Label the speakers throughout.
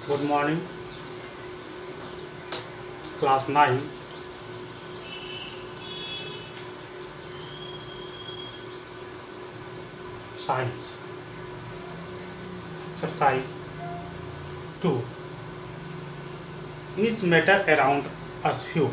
Speaker 1: Good morning, class 9. Science. Exercise 2. Is matter around us few?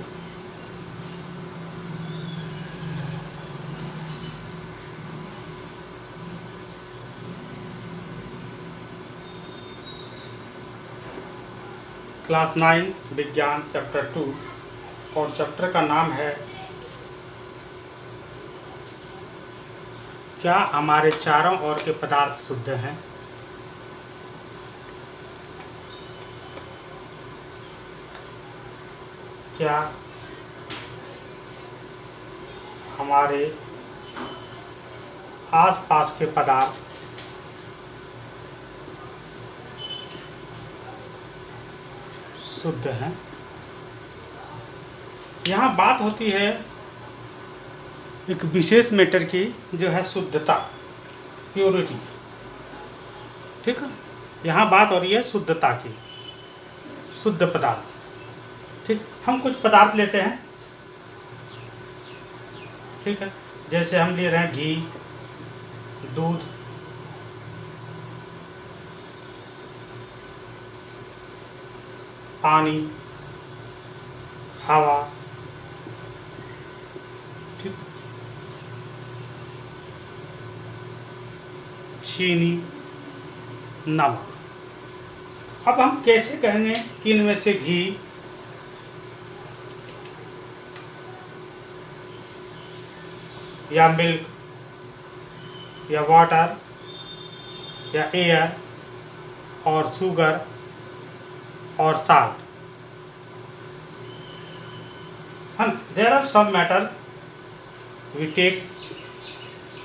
Speaker 1: Class 9 विज्ञान chapter 2 और chapter का नाम है क्या हमारे चारों ओर के पदार्थ शुद्ध हैं। क्या हमारे आसपास के पदार्थ शुद्ध हैं। यहाँ बात होती है एक विशेष मैटर की, जो है शुद्धता, प्योरिटी। ठीक है, यहाँ बात हो रही है शुद्धता की, शुद्ध पदार्थ। ठीक, हम कुछ पदार्थ लेते हैं, ठीक है, जैसे हम ले रहे हैं घी, दूध, पानी, हवा, ठीक, चीनी, नमक। अब हम कैसे कहेंगे कि इनमें से घी या मिल्क या वाटर या एयर और शुगर और salt, and there are some matter, we take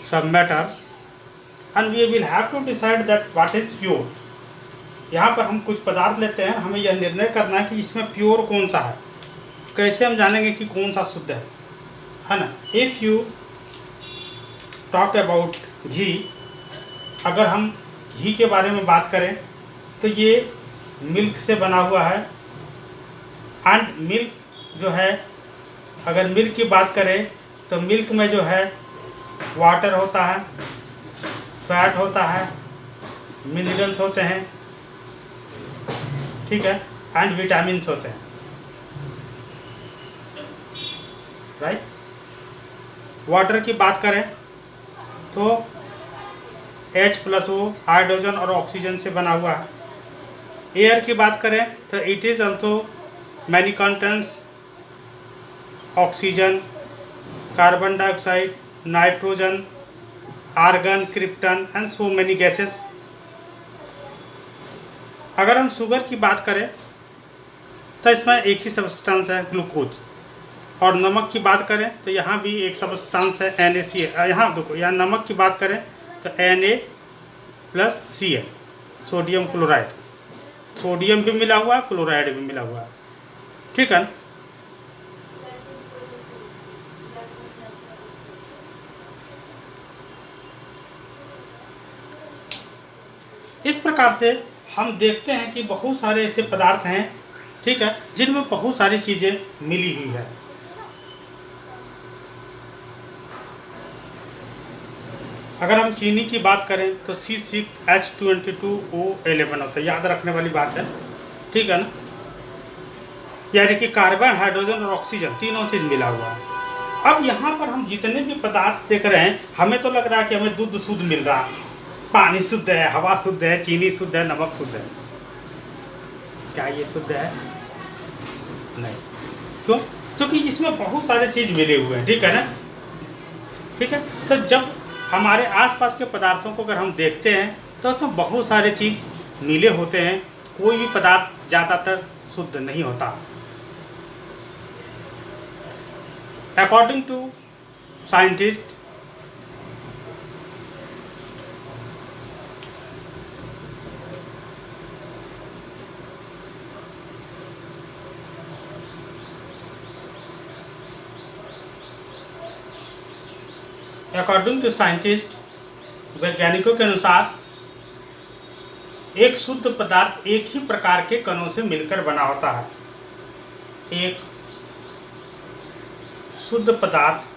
Speaker 1: some matter and we will have to decide that what is pure. यहाँ पर हम कुछ पदार्थ लेते हैं, हमें यह निर्णय करना है कि इसमें प्योर कौन सा है। कैसे हम जानेंगे कि कौन सा शुद्ध है ना। इफ़ यू टॉक अबाउट घी, अगर हम घी के बारे में बात करें तो ये मिल्क से बना हुआ है। एंड मिल्क जो है, अगर मिल्क की बात करें तो मिल्क में जो है वाटर होता है, फैट होता है, मिनरल्स होते हैं, ठीक है, एंड विटामिन्स होते हैं, राइट। वाटर की बात करें तो H+O हाइड्रोजन और ऑक्सीजन से बना हुआ है। एयर की बात करें तो it is also many contents oxygen, carbon dioxide, nitrogen, argon, krypton and so many gases. अगर हम शुगर की बात करें तो इसमें एक ही सब्सटेंस है, ग्लूकोज। और नमक की बात करें तो यहाँ भी एक सब्सटेंस है, NaCl। यहाँ देखो, यहाँ नमक की बात करें तो Na+Cl, सोडियम क्लोराइड। सोडियम भी मिला हुआ है, क्लोराइड भी मिला हुआ है, ठीक है। इस प्रकार से हम देखते हैं कि बहुत सारे ऐसे पदार्थ हैं, ठीक है, जिनमें बहुत सारी चीजें मिली हुई है। अगर हम चीनी की बात करें तो C6H22O11 होता है, याद रखने वाली बात है, ठीक है ना। यानी कि कार्बन, हाइड्रोजन और ऑक्सीजन तीनों चीज़ मिला हुआ है। अब यहाँ पर हम जितने भी पदार्थ देख रहे हैं, हमें तो लग रहा है कि हमें दूध शुद्ध मिल रहा है, पानी शुद्ध है, हवा शुद्ध है, चीनी शुद्ध है, नमक शुद्ध है। क्या ये शुद्ध है? नहीं। क्यों? क्योंकि इसमें बहुत सारे चीज़ मिले हुए हैं, ठीक है ना। ठीक है, तो जब हमारे आसपास के पदार्थों को अगर हम देखते हैं तो उसमें बहुत सारे चीज़ मिले होते हैं। कोई भी पदार्थ ज़्यादातर शुद्ध नहीं होता। अकॉर्डिंग टू साइंटिस्ट, वैज्ञानिकों के अनुसार एक शुद्ध पदार्थ एक ही प्रकार के कणों से मिलकर बना होता है। एक शुद्ध पदार्थ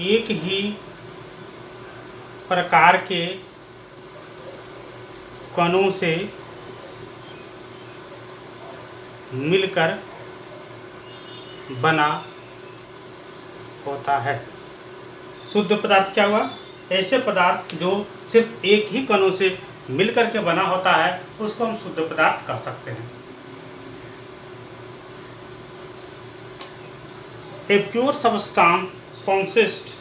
Speaker 1: एक ही प्रकार के कणों से मिलकर बना होता है। शुद्ध पदार्थ क्या हुआ? ऐसे पदार्थ जो सिर्फ एक ही कणों से मिलकर के बना होता है उसको हम शुद्ध पदार्थ कह सकते हैं। A pure substance consists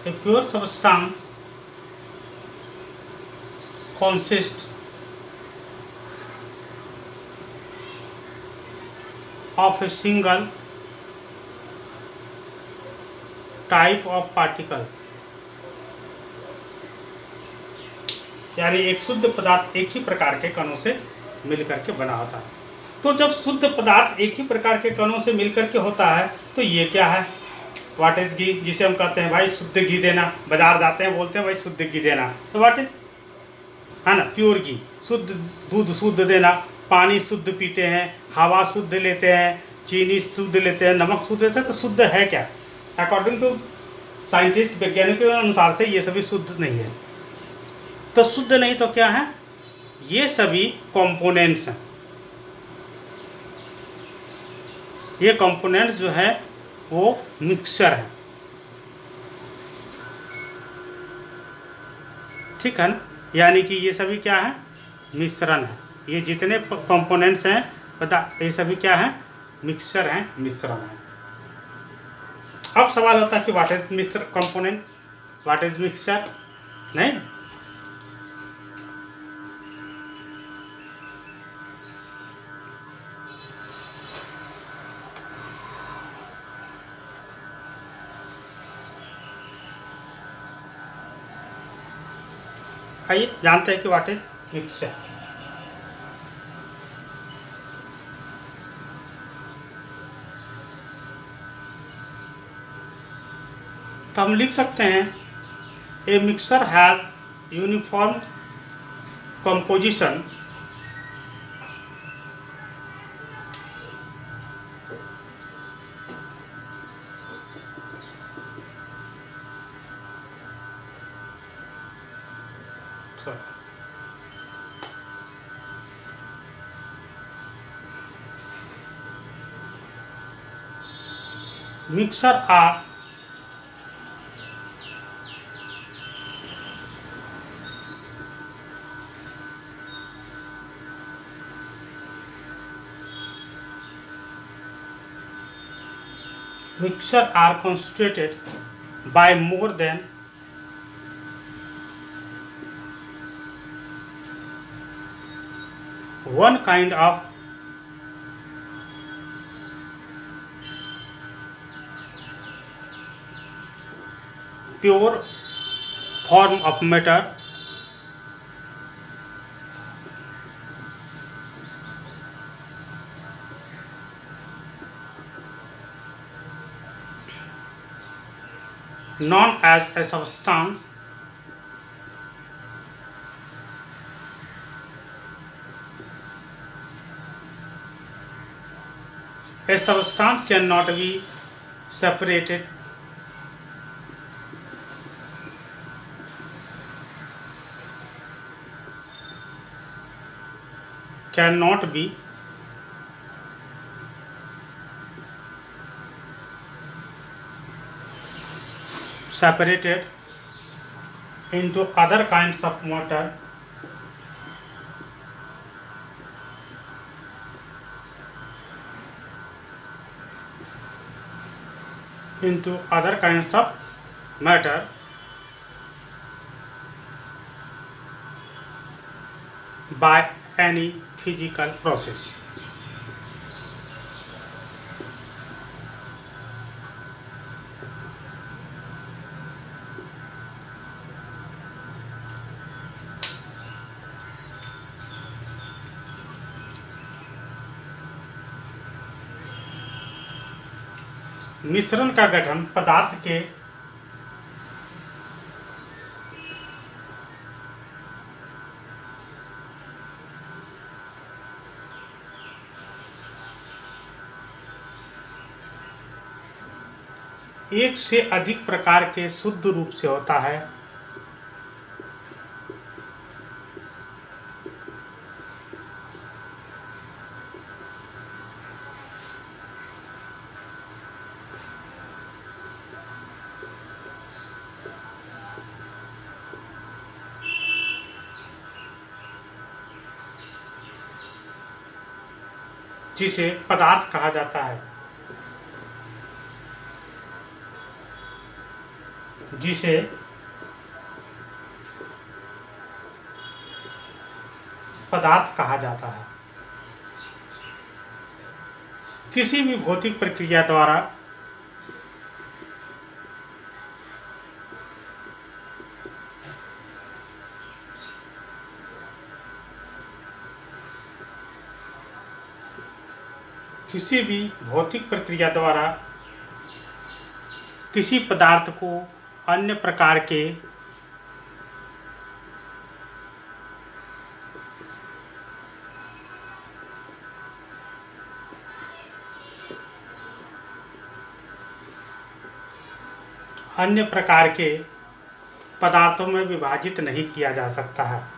Speaker 1: a pure substance consists of a single type of particles। यानी एक शुद्ध पदार्थ एक ही प्रकार के कणों से मिलकर के बना होता है। तो जब शुद्ध पदार्थ एक ही प्रकार के कणों से मिलकर के होता है तो ये क्या है? व्हाट इज घी, जिसे हम कहते हैं भाई शुद्ध घी देना। बाजार जाते हैं बोलते हैं भाई शुद्ध घी देना, तो व्हाट इज, है ना, प्योर घी। शुद्ध दूध शुद्ध देना, पानी शुद्ध पीते हैं, हवा शुद्ध लेते हैं, चीनी शुद्ध लेते हैं, नमक शुद्ध लेते हैं, तो शुद्ध है क्या? अकॉर्डिंग टू साइंटिस्ट, वैज्ञानिकों के अनुसार से ये सभी शुद्ध नहीं है। तो शुद्ध नहीं तो क्या है? ये सभी कंपोनेंट्स हैं। ये कंपोनेंट्स जो है वो मिक्सचर है, ठीक है ना। यानी कि ये सभी क्या है? मिश्रण है। ये जितने कंपोनेंट्स हैं पता, ये सभी क्या है? मिक्सचर हैं, मिश्रण है। अब सवाल होता है कि what is mixture component, what is mixture? नहीं, आइए जानते हैं कि व्हाट इज मिक्सचर। तो हम लिख सकते हैं a mixture has uniform composition mixture are constituted by more than one kind of pure form of matter known as a substance. A substance cannot be separated into other kinds of matter by any physical process. मिश्रण का गठन पदार्थ के एक से अधिक प्रकार के शुद्ध रूप से होता है। जिसे पदार्थ कहा जाता है। जिसे पदार्थ कहा जाता है। किसी भी भौतिक प्रक्रिया द्वारा किसी पदार्थ को अन्य प्रकार के पदार्थों में विभाजित नहीं किया जा सकता है।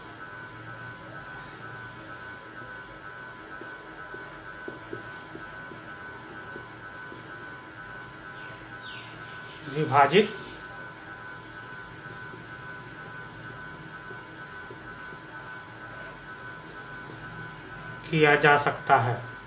Speaker 1: विभाजित किया जा सकता है।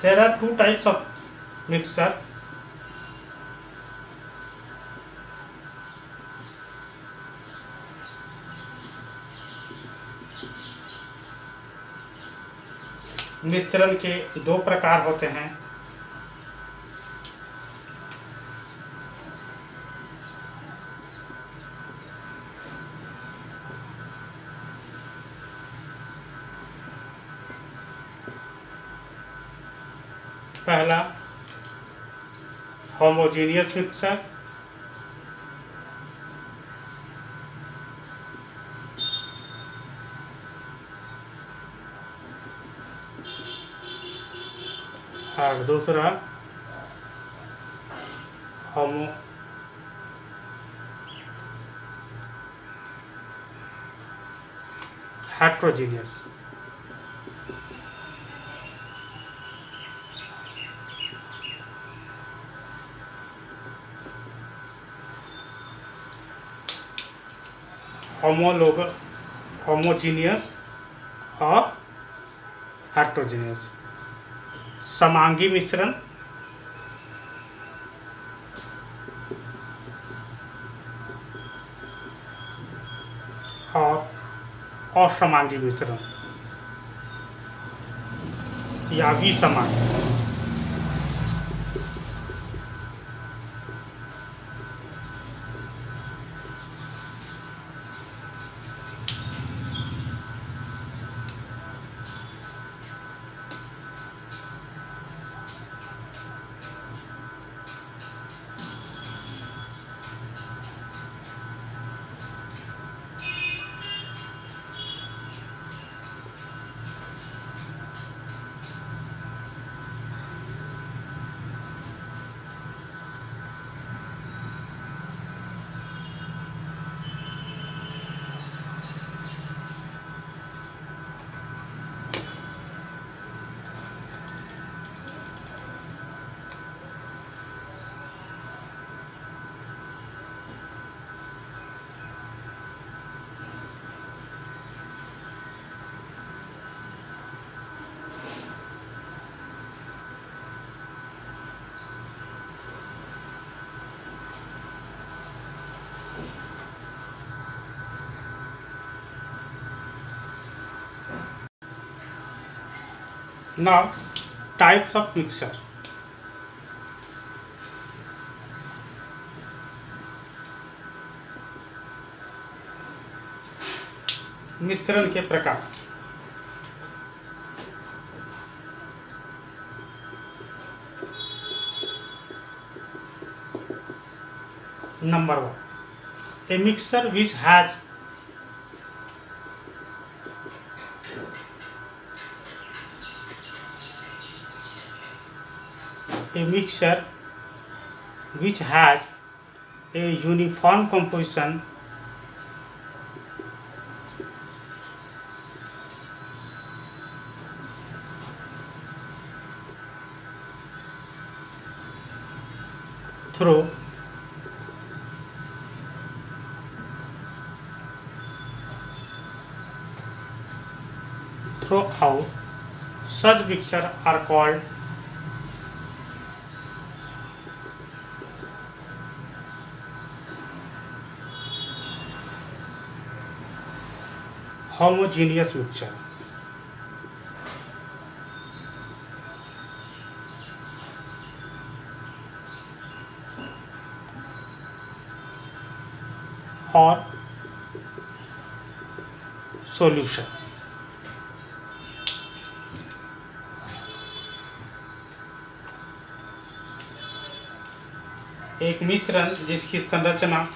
Speaker 1: There are two types of mixture. मिश्रण के दो प्रकार होते हैं। पहला होमोजेनियस मिक्सर, और दूसरा हेट्रोजीनियस। होमोजीनियस और हेट्रोजीनियस। समांगी मिश्रण और असमांगी मिश्रण या विसमांगी। Now, types of mixture. मिश्रण के प्रकार। Number 1, a mixture which has a uniform composition throughout such mixture are called homogeneous mixture। और सॉल्यूशन। एक मिश्रण जिसकी संरचना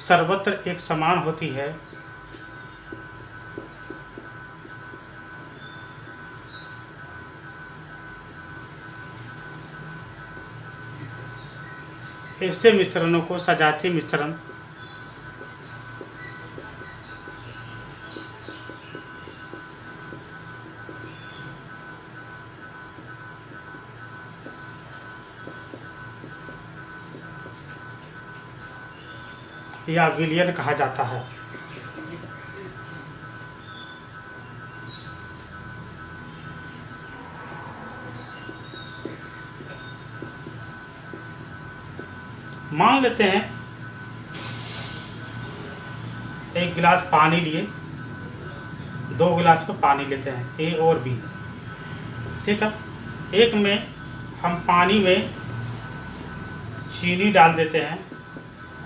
Speaker 1: सर्वत्र एक समान होती है, ऐसे मिश्रणों को सजातीय मिश्रण या विलयन कहा जाता है। मान लेते हैं एक गिलास पानी लिए, 2 गिलास में पानी लेते हैं, ए और बी, ठीक है। एक में हम पानी में चीनी डाल देते हैं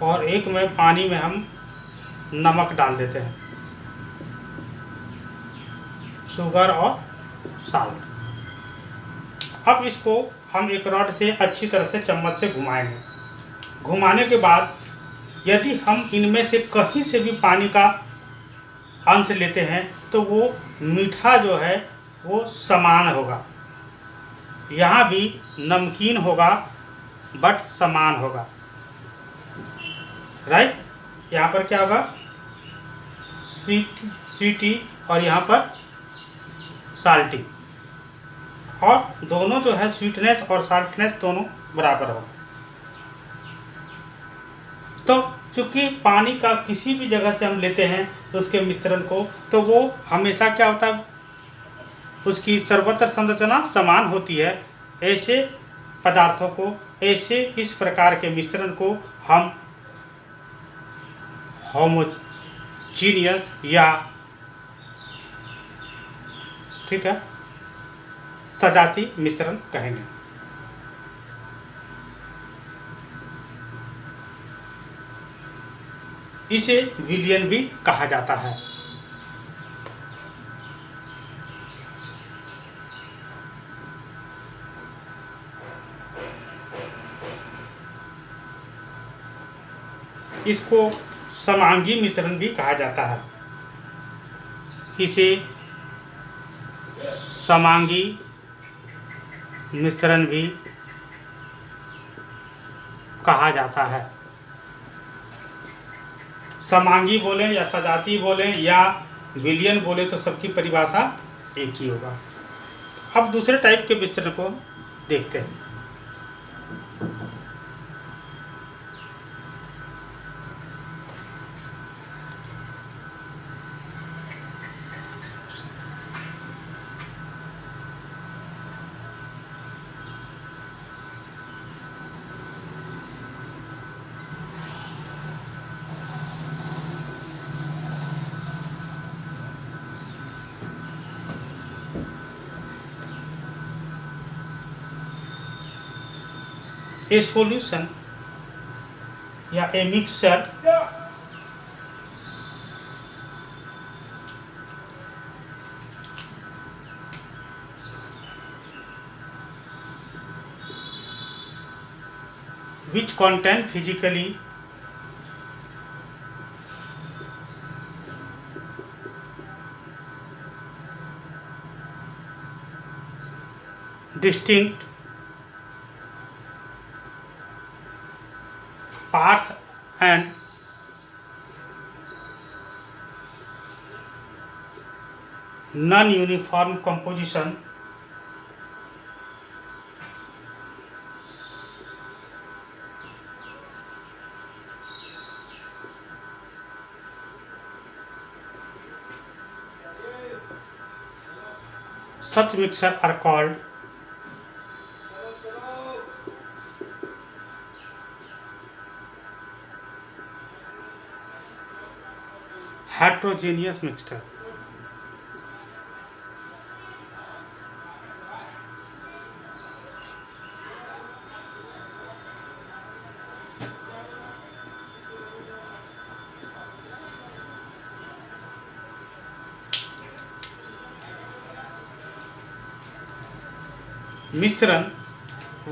Speaker 1: और एक में पानी में हम नमक डाल देते हैं, शुगर और साल्ट। अब इसको हम एक रॉड से अच्छी तरह से चम्मच से घुमाएंगे। घुमाने के बाद यदि हम इनमें से कहीं से भी पानी का अंश लेते हैं तो वो मीठा जो है वो समान होगा, यहाँ भी नमकीन होगा बट समान होगा, राइट। यहाँ पर क्या होगा, स्वीटी और यहाँ पर साल्टी, और दोनों जो है स्वीटनेस और साल्टनेस दोनों बराबर होगा। तो चूंकि पानी का किसी भी जगह से हम लेते हैं तो उसके मिश्रण को, तो वो हमेशा क्या होता है, उसकी सर्वत्र संरचना समान होती है। ऐसे पदार्थों को, ऐसे इस प्रकार के मिश्रण को हम होमोजीनियस या, ठीक है, सजाती मिश्रण कहेंगे। इसे विलयन भी कहा जाता है। इसको समांगी मिश्रण भी कहा जाता है। इसे समांगी मिश्रण भी कहा जाता है। समांगी बोलें या सजाती बोलें या विलयन बोले तो सबकी परिभाषा एक ही होगा। अब दूसरे टाइप के मिश्रण को देखते हैं। A solution या a mixture which contain physically distinct parts and non-uniform composition such mixture are called heterogeneous mixture. मिश्रण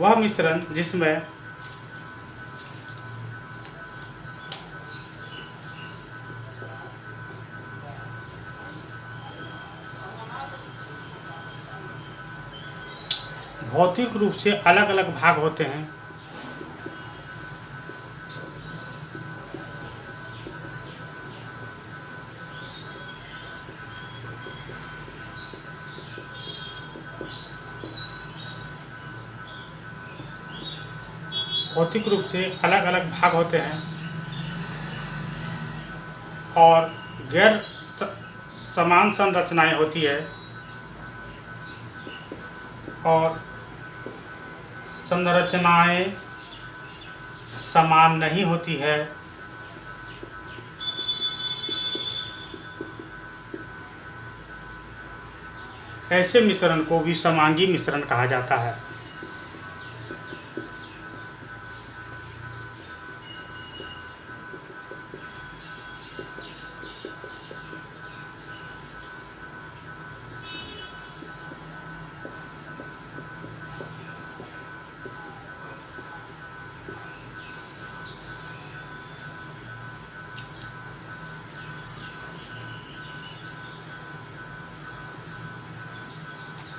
Speaker 1: वह मिश्रण जिसमें भौतिक रूप से अलग अलग भाग होते हैं भौतिक रूप से अलग अलग भाग होते हैं और गैर समान संरचनाएं होती है और संरचनाएं समान नहीं होती है। ऐसे मिश्रण को भी समांगी मिश्रण कहा जाता है।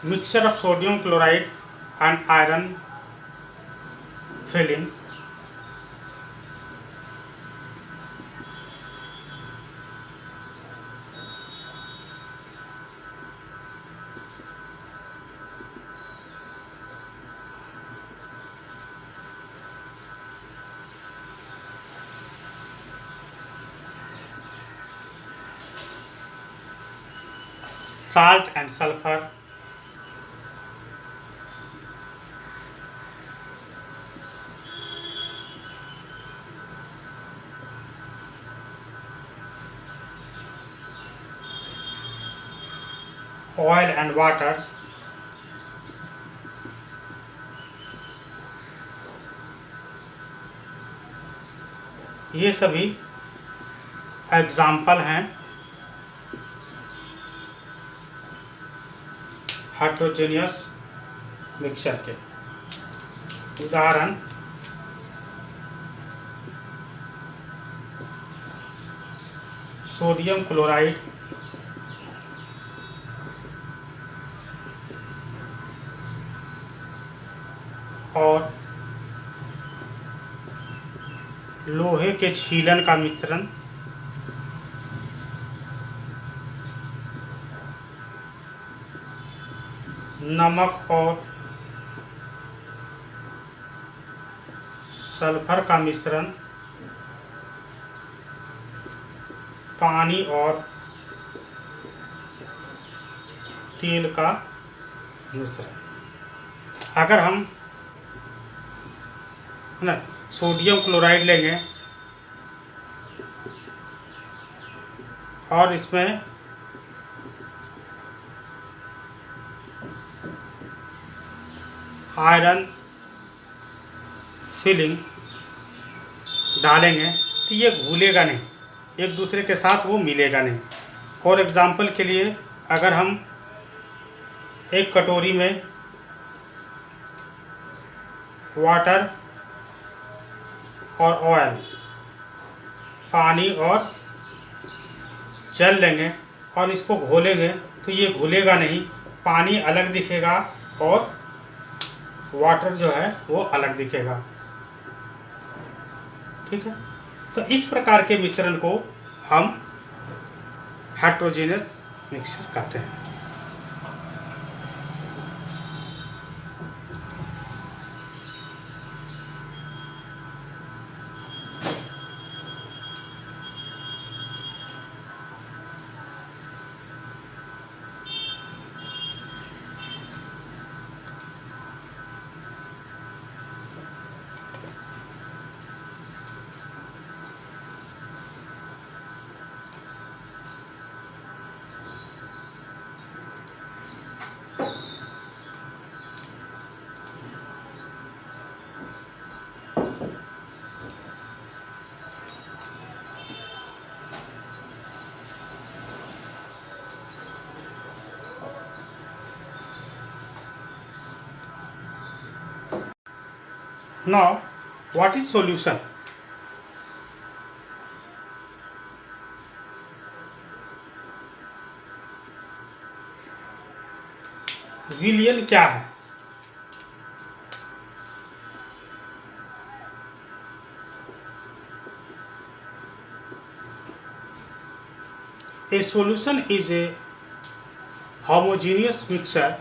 Speaker 1: Mixture of sodium chloride and iron filings salt and sulfur oil and water ये सभी एग्जाम्पल हैं हेटेरोजेनियस मिक्सचर के। उदाहरण सोडियम क्लोराइड और लोहे के छीलन का मिश्रण, नमक और सल्फर का मिश्रण, पानी और तेल का मिश्रण। अगर हम ना सोडियम क्लोराइड लेंगे और इसमें आयरन फिलिंग डालेंगे तो ये घुलेगा नहीं, एक दूसरे के साथ वो मिलेगा नहीं। फॉर एग्ज़ाम्पल के लिए अगर हम एक कटोरी में वाटर और ऑयल, पानी और जल लेंगे और इसको घोलेंगे तो ये घुलेगा नहीं, पानी अलग दिखेगा और वाटर जो है वो अलग दिखेगा। ठीक है, तो इस प्रकार के मिश्रण को हम हेट्रोजेनियस मिक्सचर कहते हैं। Now, what is solution? विलयन क्या है? A solution is a homogeneous mixture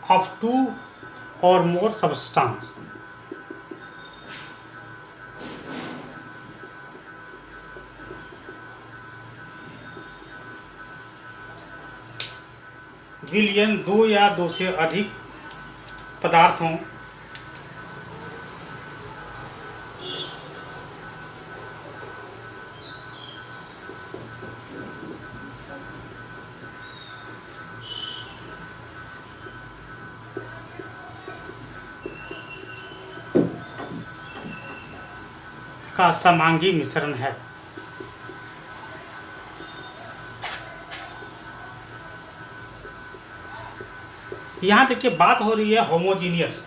Speaker 1: of two or more substances. विलयन दो या दो से अधिक पदार्थों का समांगी मिश्रण है। यहाँ देखिए बात हो रही है होमोजीनियस,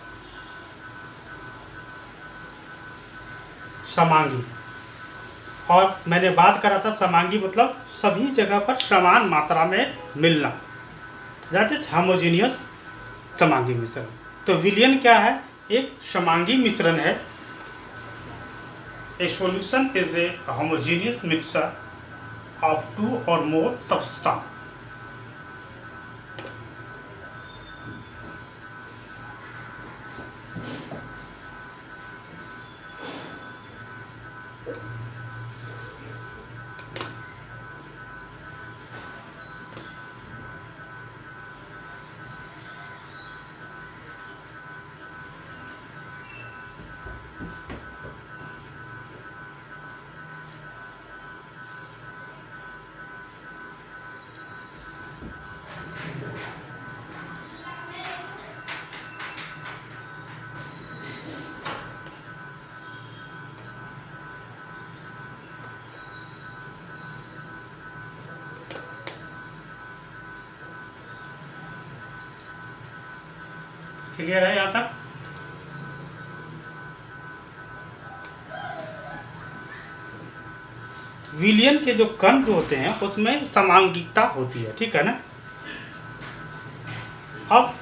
Speaker 1: समांगी, और मैंने बात करा था समांगी मतलब सभी जगह पर समान मात्रा में मिलना, दैट इज होमोजीनियस समांगी मिश्रण। तो विलयन क्या है? एक समांगी मिश्रण है। A solution is a homogeneous mixture of two or more substances. Clear है यहाँ तक? विलयन के जो कण जो होते हैं उसमें समांगिकता होती है, ठीक है ना। अब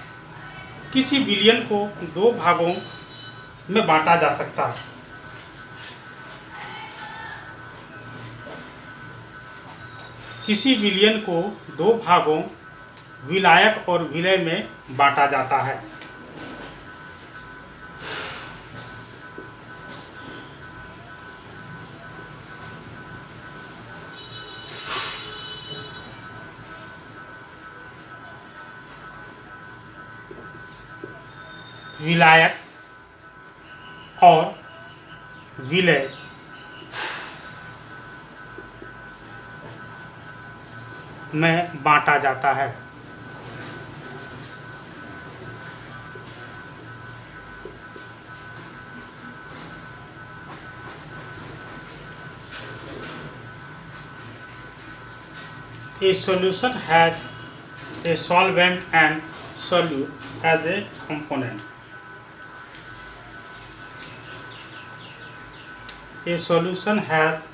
Speaker 1: किसी विलयन को दो भागों में बांटा जा सकता है। किसी विलयन को दो भागों विलायक और विलय में बांटा जाता है। विलायक और विलय में बांटा जाता है। A solution has a solvent and solute as a component. A solution has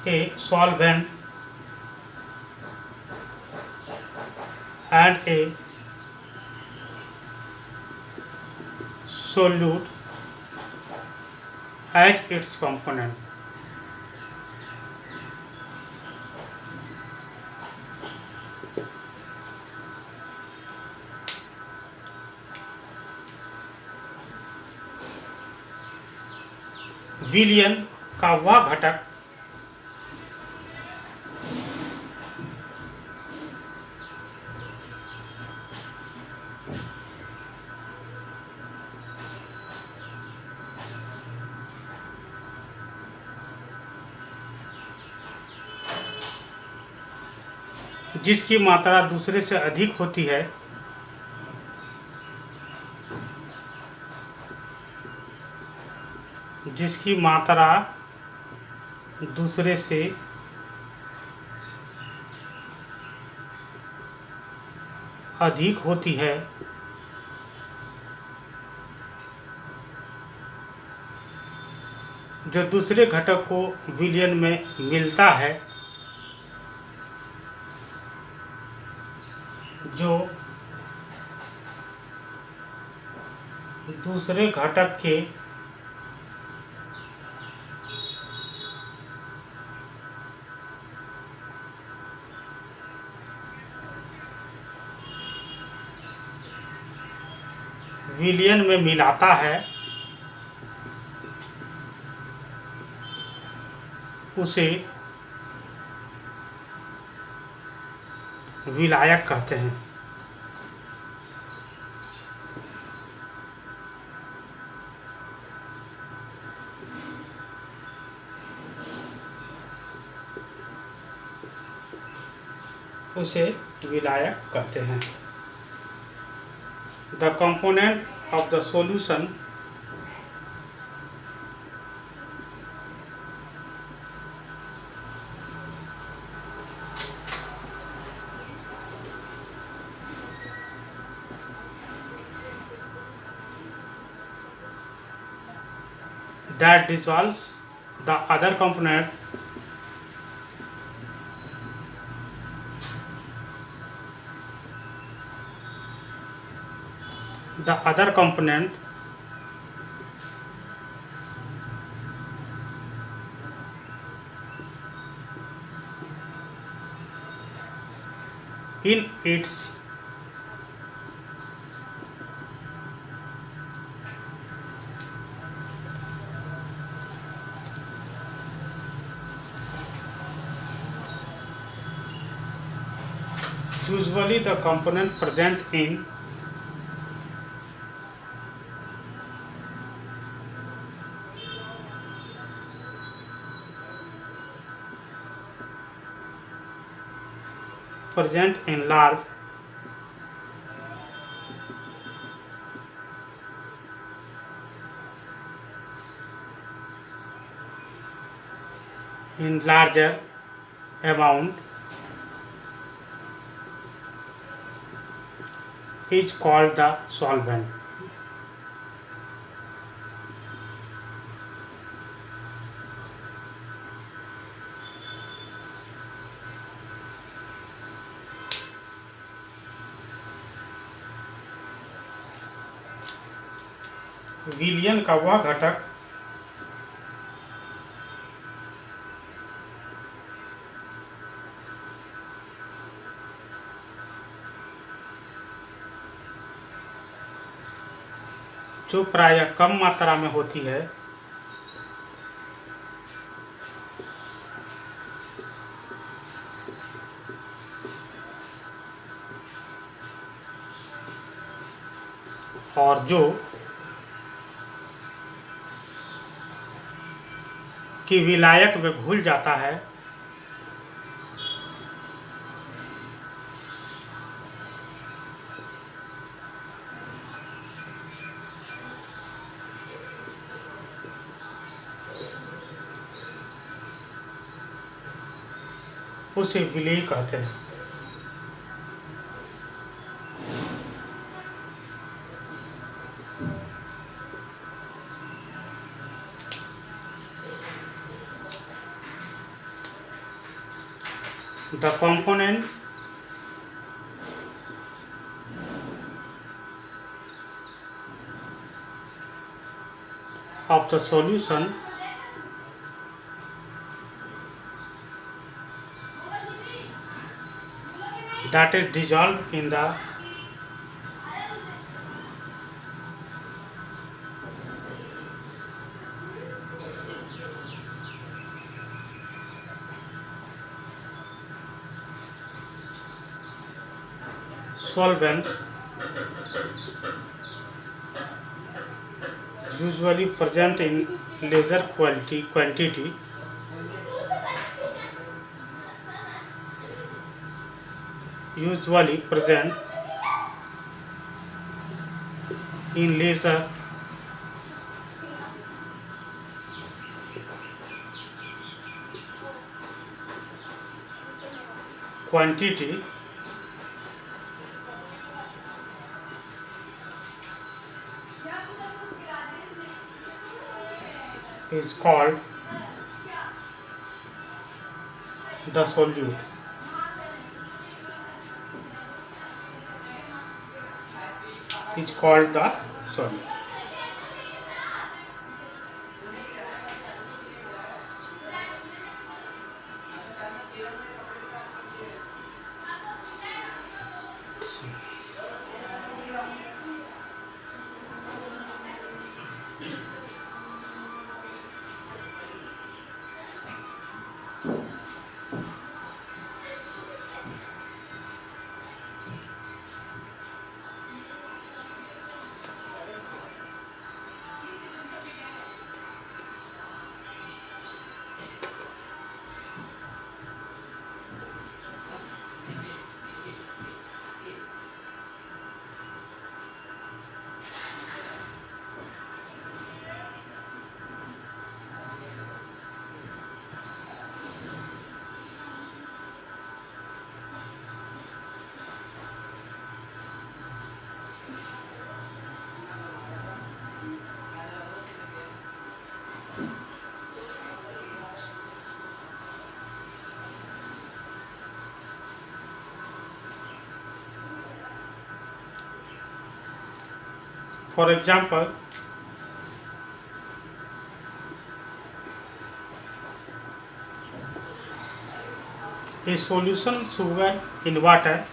Speaker 1: a solvent and a solute as its component. विलयन का वह घटक जिसकी मात्रा दूसरे से अधिक होती है जिसकी मात्रा दूसरे से अधिक होती है जो दूसरे घटक को विलयन में मिलता है जो दूसरे घटक के विलयन में मिलाता है उसे विलायक कहते हैं। उसे विलायक कहते हैं। The component of the solution that dissolves the other component in its usually the component present in large in larger amount is called the solvent. विलयन का वह घटक जो प्रायः कम मात्रा में होती है और जो कि विलायक में घुल जाता है उसे विलेय कहते हैं। The component of the solution that is dissolved in the solvent usually present in larger quantity usually present in larger quantity is called the solute. Is called the solute. For example, a solution sugar in water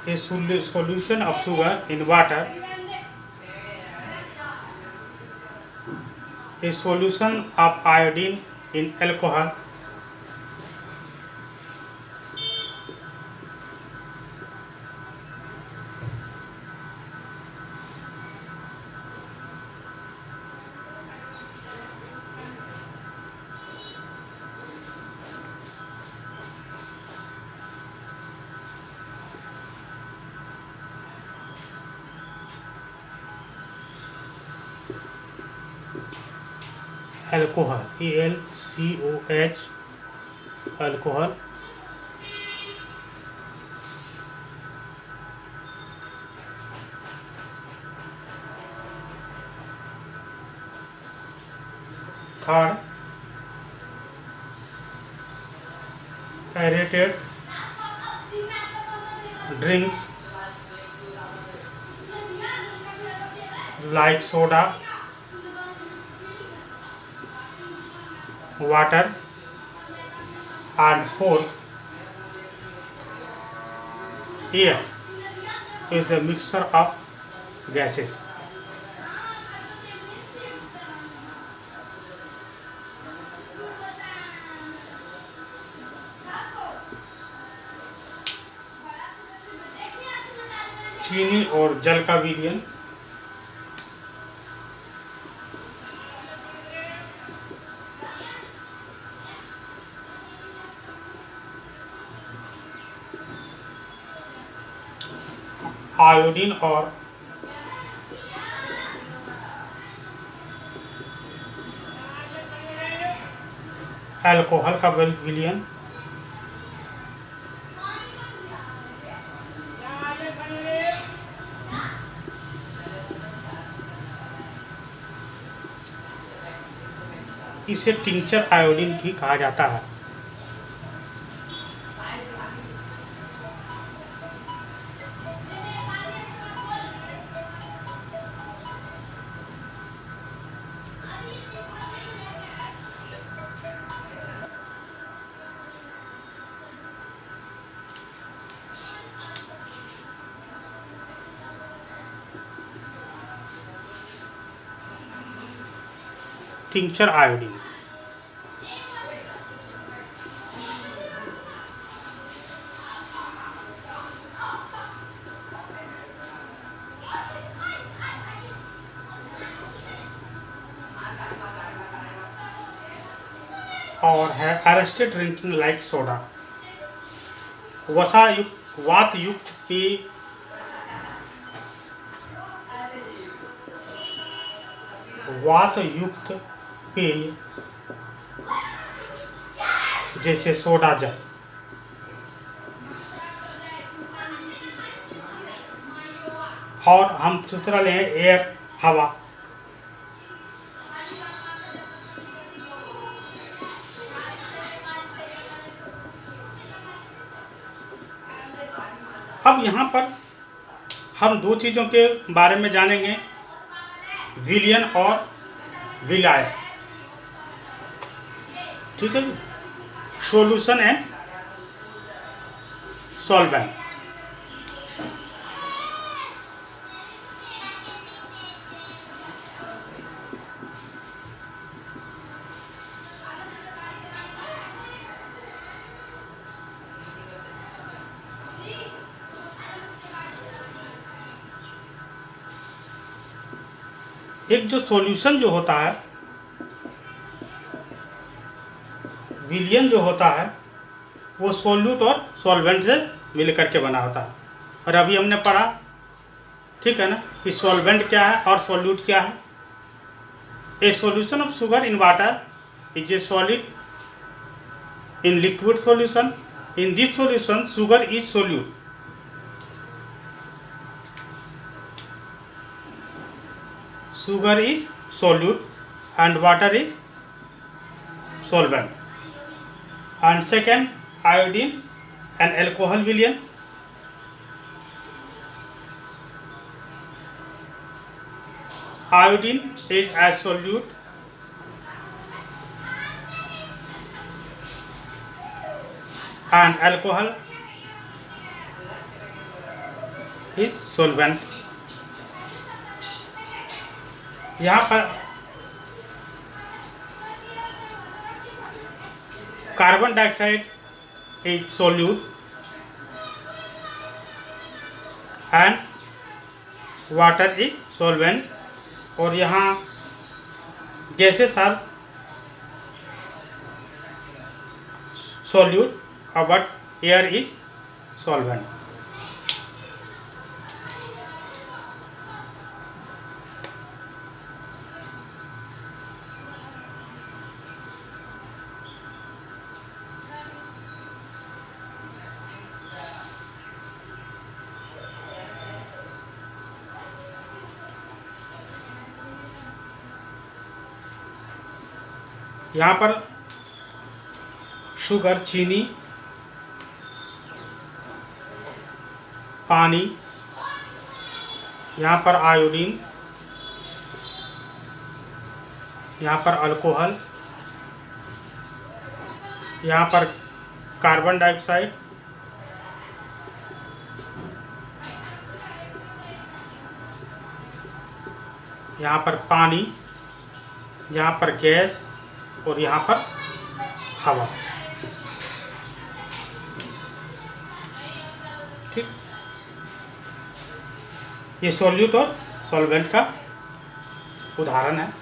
Speaker 1: a solution of sugar in water, a solution of iodine in alcohol, alcohol, ALCOH, alcohol, third, aerated drinks like soda, water, and fourth, air is a mixture of gases. चीनी और जल का विलयन। Iodine और alcohol का विलयन। इसे tincture iodine भी कहा जाता है। Tincture iodine. और है अरेस्टेड ड्रिंकिंग लाइक सोडा। वात युक्त पेय जैसे सोडा जल। और हम दूसरा लें एयर, हवा। अब यहाँ पर हम दो चीज़ों के बारे में जानेंगे, विलयन और विलायक। ठीक है जी। Solution and solvent. एक जो सॉल्यूशन जो होता है, विलयन जो होता है, वो सॉल्यूट और सॉल्वेंट से मिलकर के बना होता है। और अभी हमने पढ़ा, ठीक है ना, कि सॉल्वेंट क्या है और सॉल्यूट क्या है। ए solution of sugar in water is a solid in liquid solution. In this solution sugar is solute. Sugar is solute and water is solvent. And second, iodine and alcohol villain. Iodine is as solute and alcohol is solvent. यहाँ पर carbon dioxide is solute and water is solvent. और यहाँ जैसे sir solute but air is solvent. यहाँ पर sugar, चीनी, पानी, यहाँ पर आयोडीन, यहाँ पर अल्कोहल, यहाँ पर कार्बन डाइऑक्साइड, यहाँ पर पानी, यहाँ पर गैस और यहाँ पर हवा। ठीक। ये सॉल्यूट और सॉल्वेंट का उदाहरण है।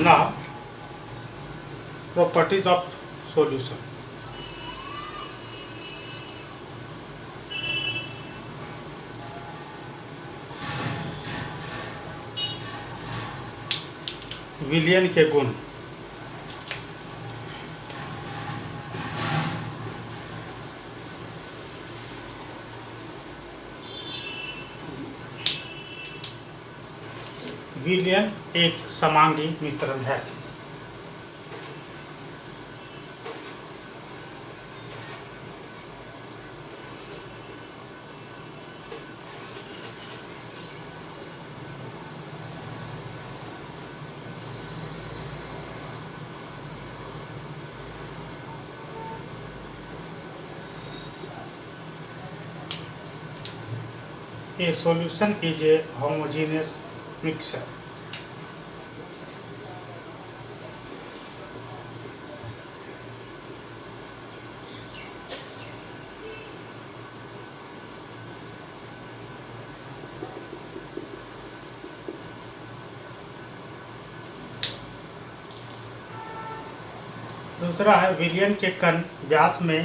Speaker 1: Now, properties of solution. विलयन के गुण। विलयन एक समांगी मिश्रण है। A solution is a homogeneous mixture. दूसरा है विलयन के कण व्यास में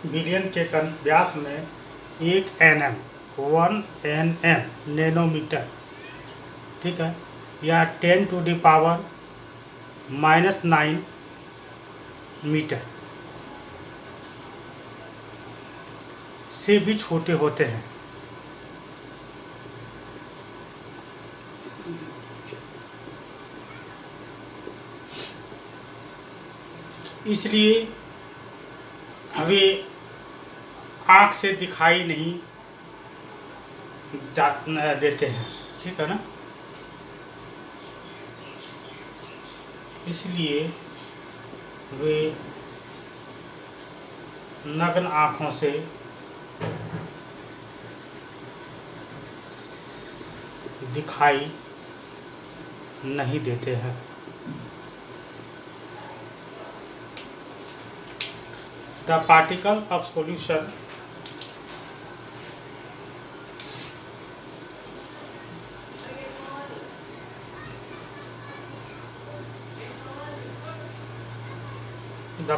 Speaker 1: विलयन के कण व्यास में 1 nm 1 nm नैनोमीटर, ठीक है, या 10⁻⁹ मीटर से भी छोटे होते हैं। इसलिए वे आँख से दिखाई नहीं देते हैं, ठीक है ना। इसलिए वे नग्न आँखों से दिखाई नहीं देते हैं। The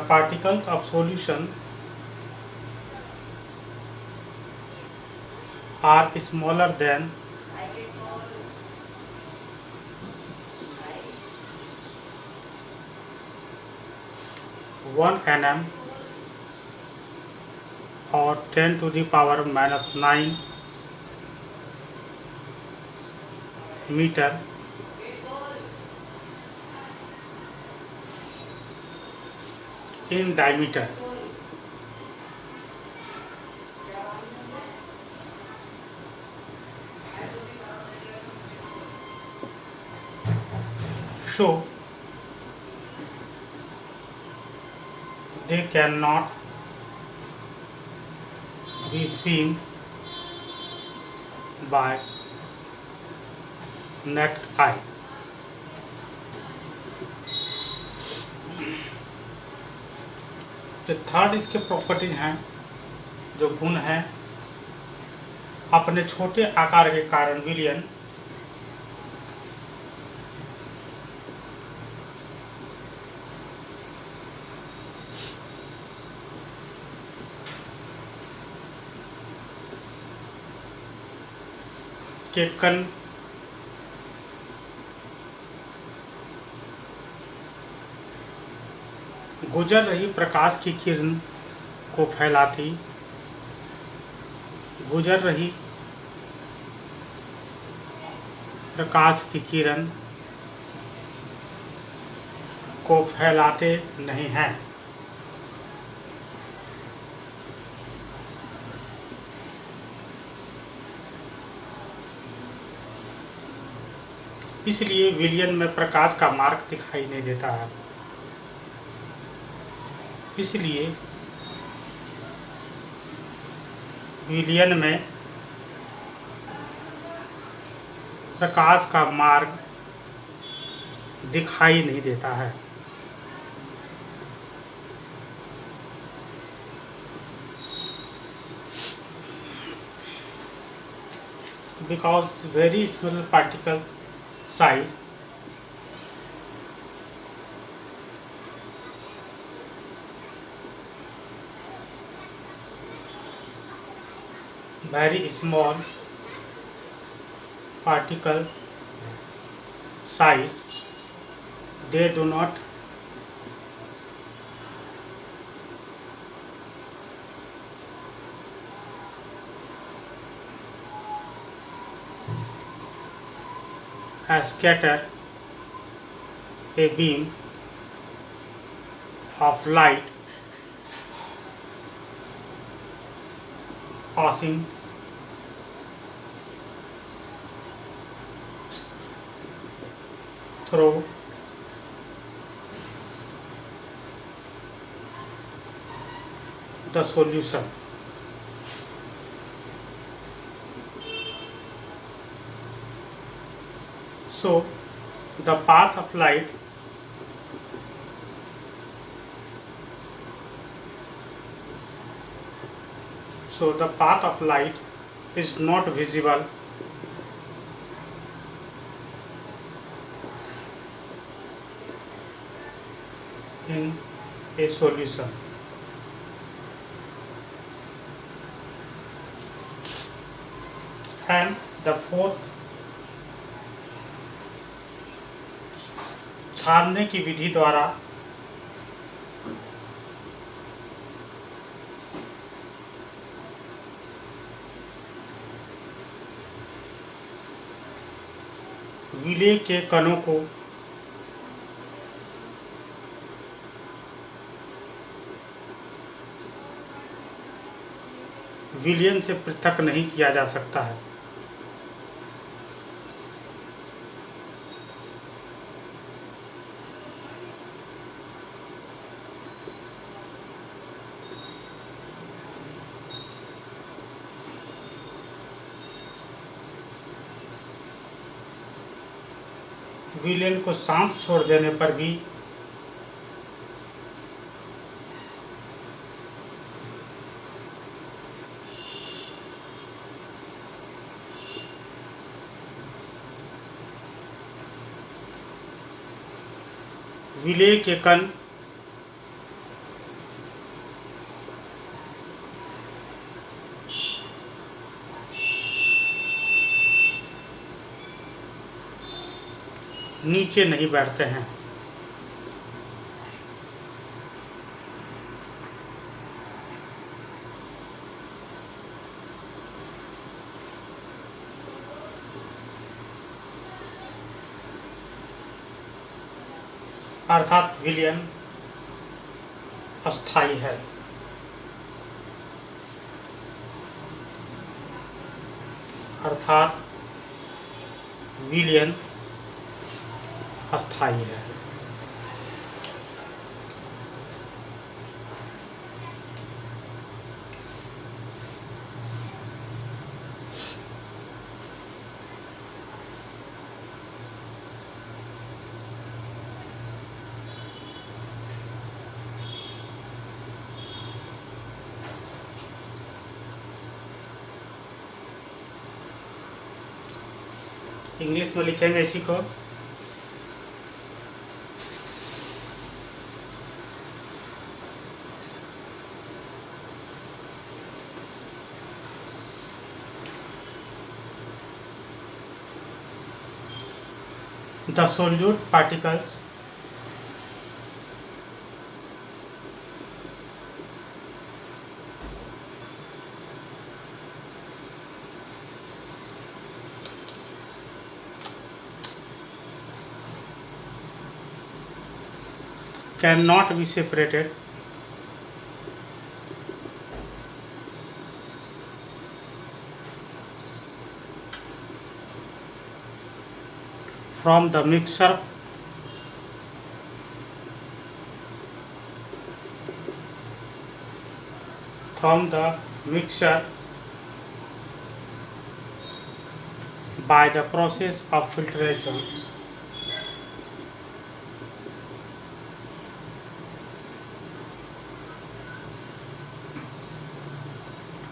Speaker 1: particle of solution are smaller than 1 nm और 10⁻⁹ metre in diameter. So they cannot be seen by naked eye. जो थर्ड इसके प्रॉपर्टीज हैं, जो गुण हैं, अपने छोटे आकार के कारण विलयन के कण गुजर रही प्रकाश की किरण को फैलाती, गुजर रही प्रकाश की किरण को फैलाते नहीं हैं। इसलिए विलयन में प्रकाश का मार्ग दिखाई नहीं देता है। इसलिए विलयन में प्रकाश का मार्ग दिखाई नहीं देता है। Because very small particle size very small particle size, they do not scatter a beam of light passing through the solution. So the path of light is not visible in a solution. And the fourth, छानने की विधि द्वारा विलय के कणों को विलयन से पृथक नहीं किया जा सकता है। विलयन को शांत छोड़ देने पर भी विलय के कण नीचे नहीं बैठते हैं। अर्थात विलयन अस्थायी है। अर्थात विलयन अस्थायी है। इंग्लिश में लिखेंगे इसी को। The solute particles cannot be separated from the mixture by the process of filtration.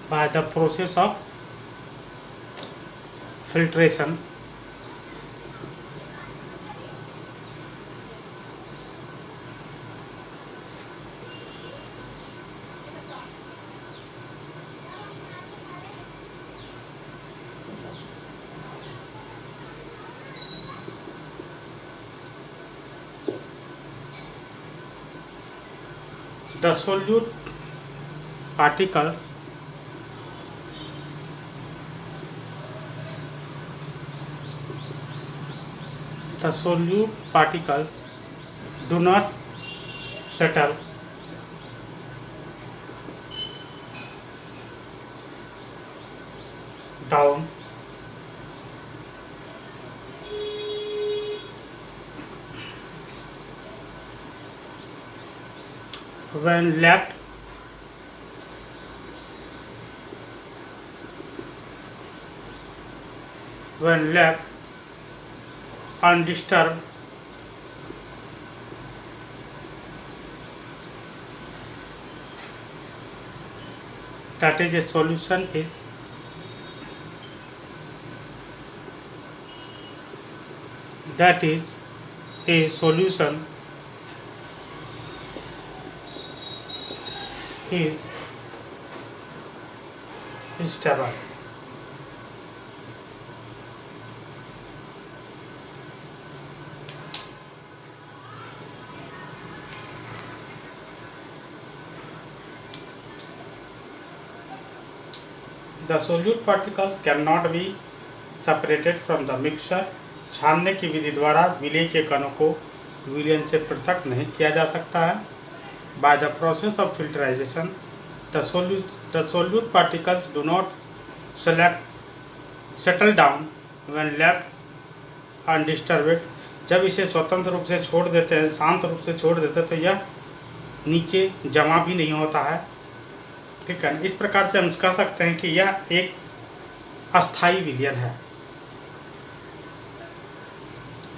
Speaker 1: By the process of filtration. The solute particles do not settle down when left undisturbed. That is, a solution is stable. The solute particles cannot be separated from the mixture. छानने की विधि द्वारा विलय के कणों को विलयन से पृथक नहीं किया जा सकता है. By the process of filtration, the solute particles do not settle down when left undisturbed. जब इसे स्वतंत्र रूप से छोड़ देते हैं, शांत रूप से छोड़ देते हैं, तो यह नीचे जमा भी नहीं होता है. ठीक है, इस प्रकार से हम कह सकते हैं कि यह एक अस्थायी विलयन है.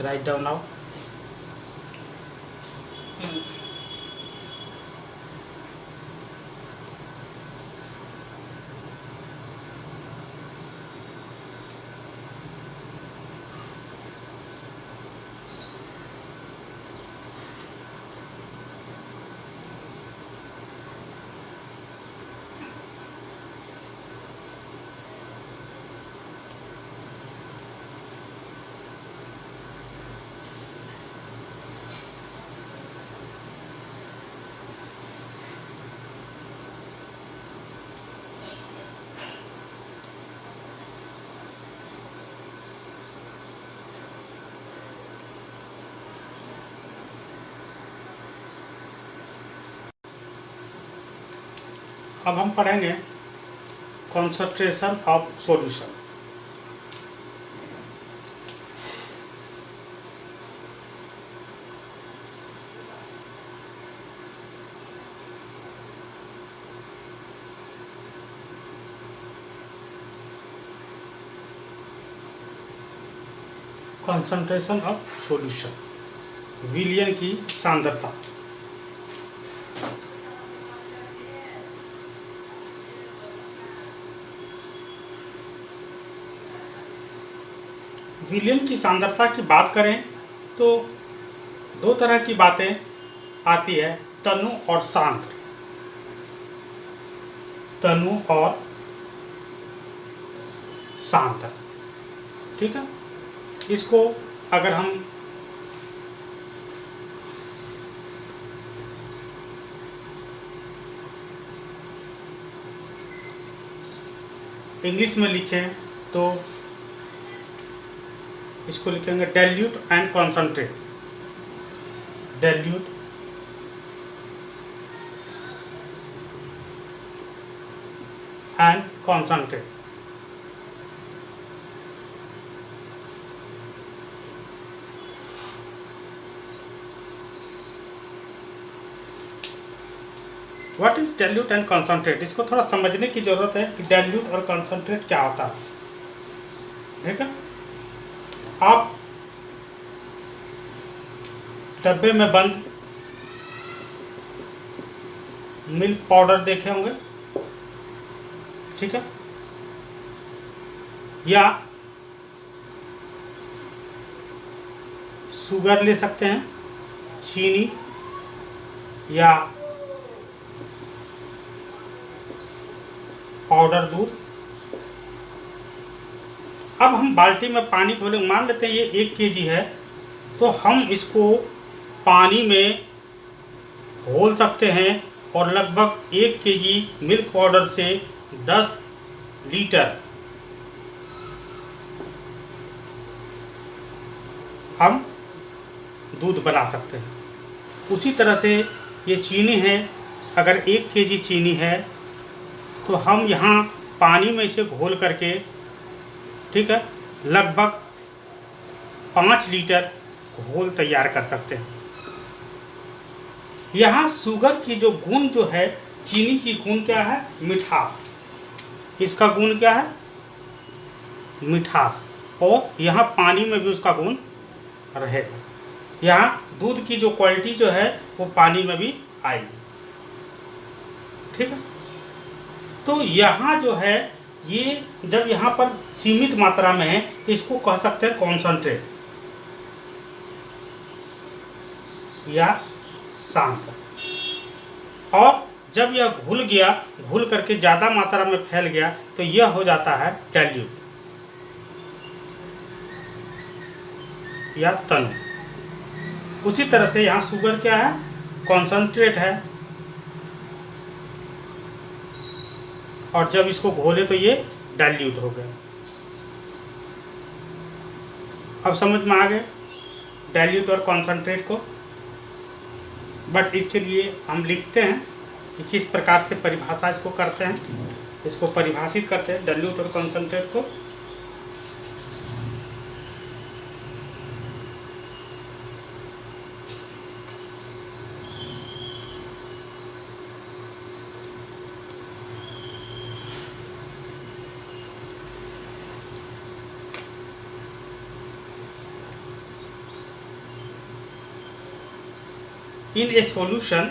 Speaker 1: Write down now. अब हम पढ़ेंगे concentration of solution. Concentration of solution, विलयन की सांद्रता. विलयन की सांद्रता की बात करें तो दो तरह की बातें आती है, तनु और सांद्र. तनु और सांद्र. ठीक है, इसको अगर हम इंग्लिश में लिखें तो इसको लिखेंगे dilute and concentrate. Dilute and concentrate. What is dilute and concentrate? इसको थोड़ा समझने की जरूरत है कि डाइल्यूट और कॉन्सेंट्रेट क्या होता है। ठीक है, आप डब्बे में बंद मिल्क पाउडर देखे होंगे, ठीक है, या शुगर ले सकते हैं, चीनी, या पाउडर दूध। अब हम बाल्टी में पानी खोले, मान लेते हैं ये 1 केजी है, तो हम इसको पानी में घोल सकते हैं और लगभग 1 केजी मिल्क पाउडर से 10 लीटर हम दूध बना सकते हैं। उसी तरह से ये चीनी है, अगर 1 केजी चीनी है तो हम यहाँ पानी में इसे घोल करके, ठीक है, लगभग 5 लीटर घोल तैयार कर सकते हैं। यहाँ शुगर की जो गुण जो है, चीनी की गुण क्या है? मिठास। इसका गुण क्या है? मिठास। और यहाँ पानी में भी उसका गुण रहेगा। यहाँ दूध की जो क्वालिटी जो है वो पानी में भी आएगी। ठीक है, तो यहाँ जो है ये जब यहाँ पर सीमित मात्रा में है तो इसको कह सकते हैं कॉन्सेंट्रेट या शांत। और जब यह घुल गया, घुल करके ज़्यादा मात्रा में फैल गया तो यह हो जाता है डाइल्यूट या तनु। उसी तरह से यहाँ शुगर क्या है? कॉन्सेंट्रेट है। और जब इसको घोले तो ये डाइल्यूट हो गया। अब समझ में आ गए डाइल्यूट और कॉन्सेंट्रेट को। बट इसके लिए हम लिखते हैं कि किस प्रकार से परिभाषा इसको करते हैं, इसको परिभाषित करते हैं डाइल्यूट और कॉन्सेंट्रेट को। In a solution,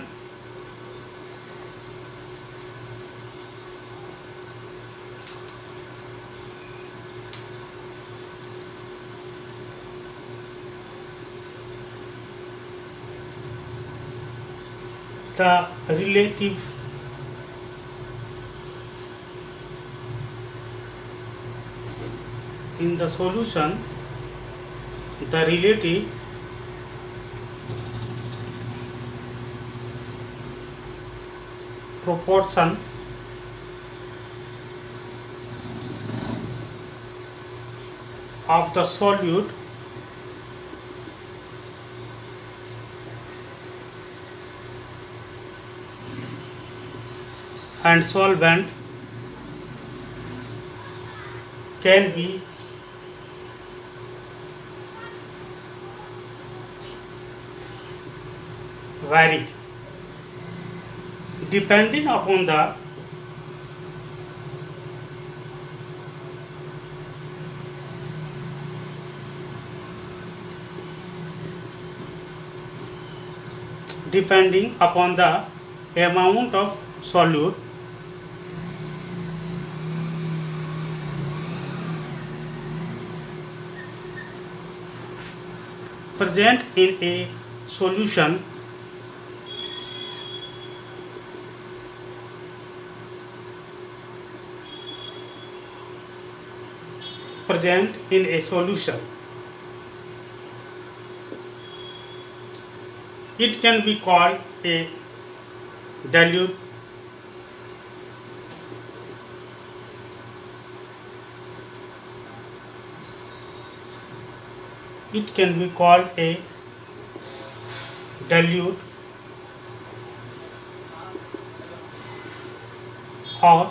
Speaker 1: the relative in the solution, the relative proportion of the solute and solvent can be varied depending upon the amount of solute present in a solution It can be called a dilute it can be called a dilute or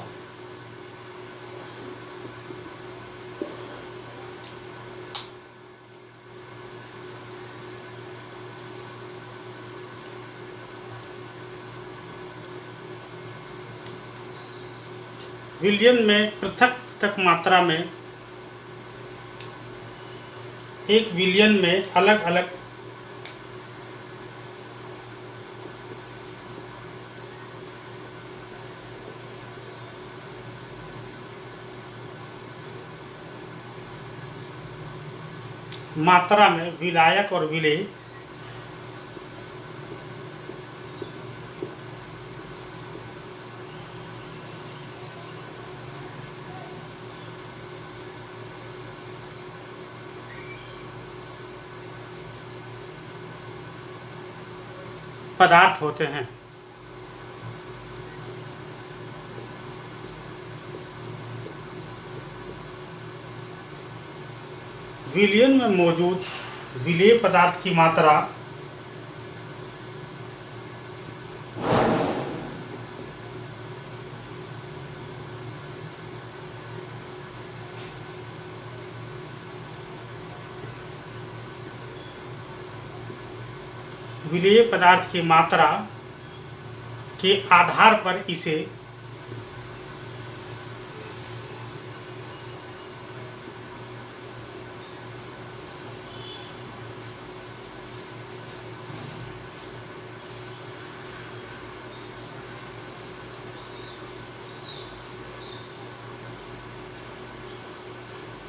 Speaker 1: विलयन में पृथक पृथक मात्रा में, एक विलयन में अलग अलग मात्रा में विलायक और विलेय पदार्थ होते हैं। विलयन में मौजूद विलेय पदार्थ की मात्रा विलेय पदार्थ की मात्रा के आधार पर इसे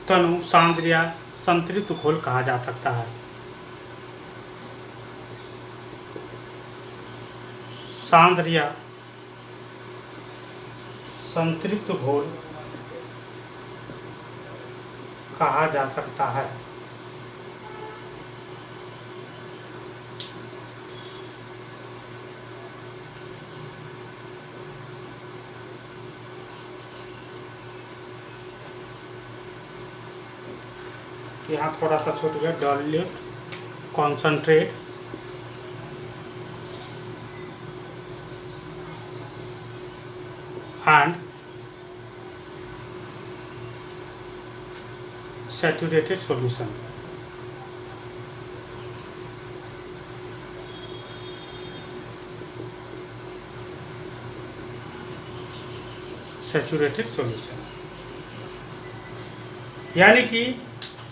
Speaker 1: तनु, सांद्र या संतृप्त घोल कहा जा सकता है। सांद्र या संतृप्त घोल कहा जा सकता है। यहाँ थोड़ा सा छूट गया, dilute, concentrate, and saturated solution। Saturated solution यानी कि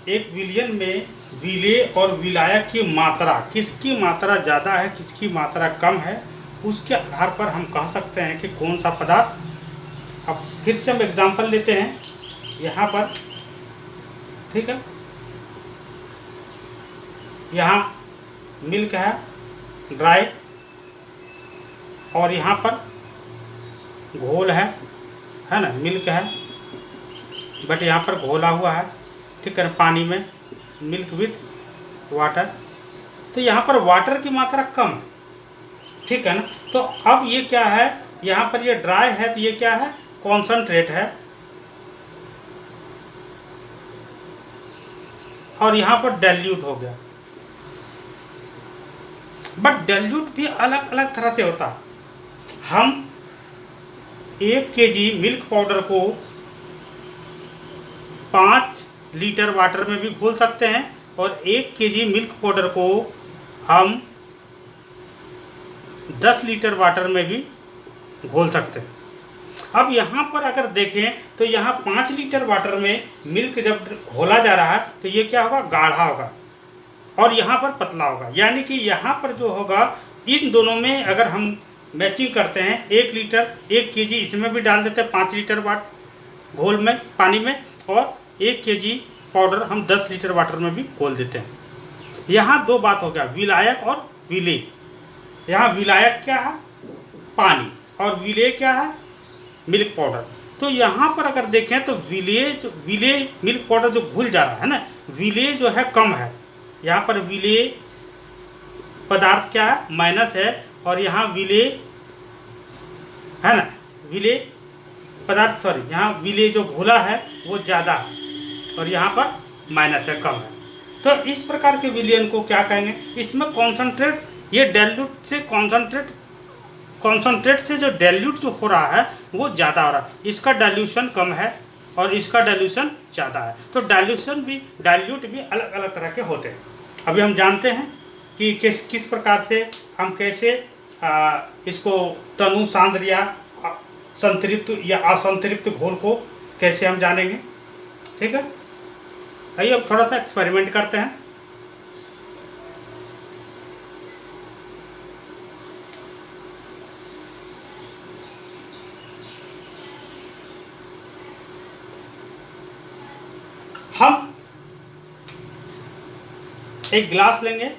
Speaker 1: एक विलयन में विलेय और विलायक की मात्रा, किसकी मात्रा ज़्यादा है किसकी मात्रा कम है, उसके आधार पर हम कह सकते हैं कि कौन सा पदार्थ। अब फिर से हम एग्जांपल लेते हैं यहाँ पर, ठीक है। यहाँ मिल्क है ड्राई और यहाँ पर घोल है ना, मिल्क है बट यहाँ पर घोला हुआ है, ठीक है, पानी में, मिल्क विथ वाटर। तो यहाँ पर वाटर की मात्रा कम है, ठीक है ना। तो अब ये क्या है, यहाँ पर ये ड्राई है तो ये क्या है, कॉन्सनट्रेट है, और यहाँ पर डाइल्यूट हो गया। बट डाइल्यूट भी अलग अलग तरह से होता है। हम 1 केजी मिल्क पाउडर को 5 लीटर वाटर में भी घोल सकते हैं और 1 केजी मिल्क पाउडर को हम 10 लीटर वाटर में भी घोल सकते हैं। अब यहाँ पर अगर देखें तो यहाँ 5 लीटर वाटर में मिल्क जब घोला जा रहा है तो ये क्या होगा, गाढ़ा होगा और यहाँ पर पतला होगा। यानी कि यहाँ पर जो होगा, इन दोनों में अगर हम मैचिंग करते हैं, 1 लीटर 1 केजी इसमें भी डाल देते हैं 5 लीटर घोल में, पानी में, और 1 केजी पाउडर हम 10 लीटर वाटर में भी घोल देते हैं। यहाँ 2 बात हो गया, विलायक और विलेय। यहाँ विलायक क्या है, पानी, और विलेय क्या है, मिल्क पाउडर। तो यहाँ पर अगर देखें तो विलेय मिल्क पाउडर जो घुल जा रहा है ना, विलेय जो है कम है। यहाँ पर विलेय पदार्थ क्या है, माइनस है, और यहाँ विलेय है ना, विलेय पदार्थ यहाँ विलेय जो घुला है वो ज़्यादा है और यहाँ पर माइनस है, कम है। तो इस प्रकार के विलयन को क्या कहेंगे, इसमें कॉन्सनट्रेट, ये डाइल्यूट से कॉन्सनट्रेट से जो डाइल्यूट जो हो रहा है वो ज़्यादा हो रहा है, इसका डाइल्यूशन कम है और इसका डाइल्यूशन ज़्यादा है। तो डाइल्यूट भी अलग अलग तरह के होते हैं। अभी हम जानते हैं कि किस प्रकार से हम कैसे इसको तनु सांद्र या संतृप्त या असंतृप्त घोल को कैसे हम जानेंगे। ठीक है, आइए अब थोड़ा सा एक्सपेरिमेंट करते हैं। हम एक ग्लास लेंगे,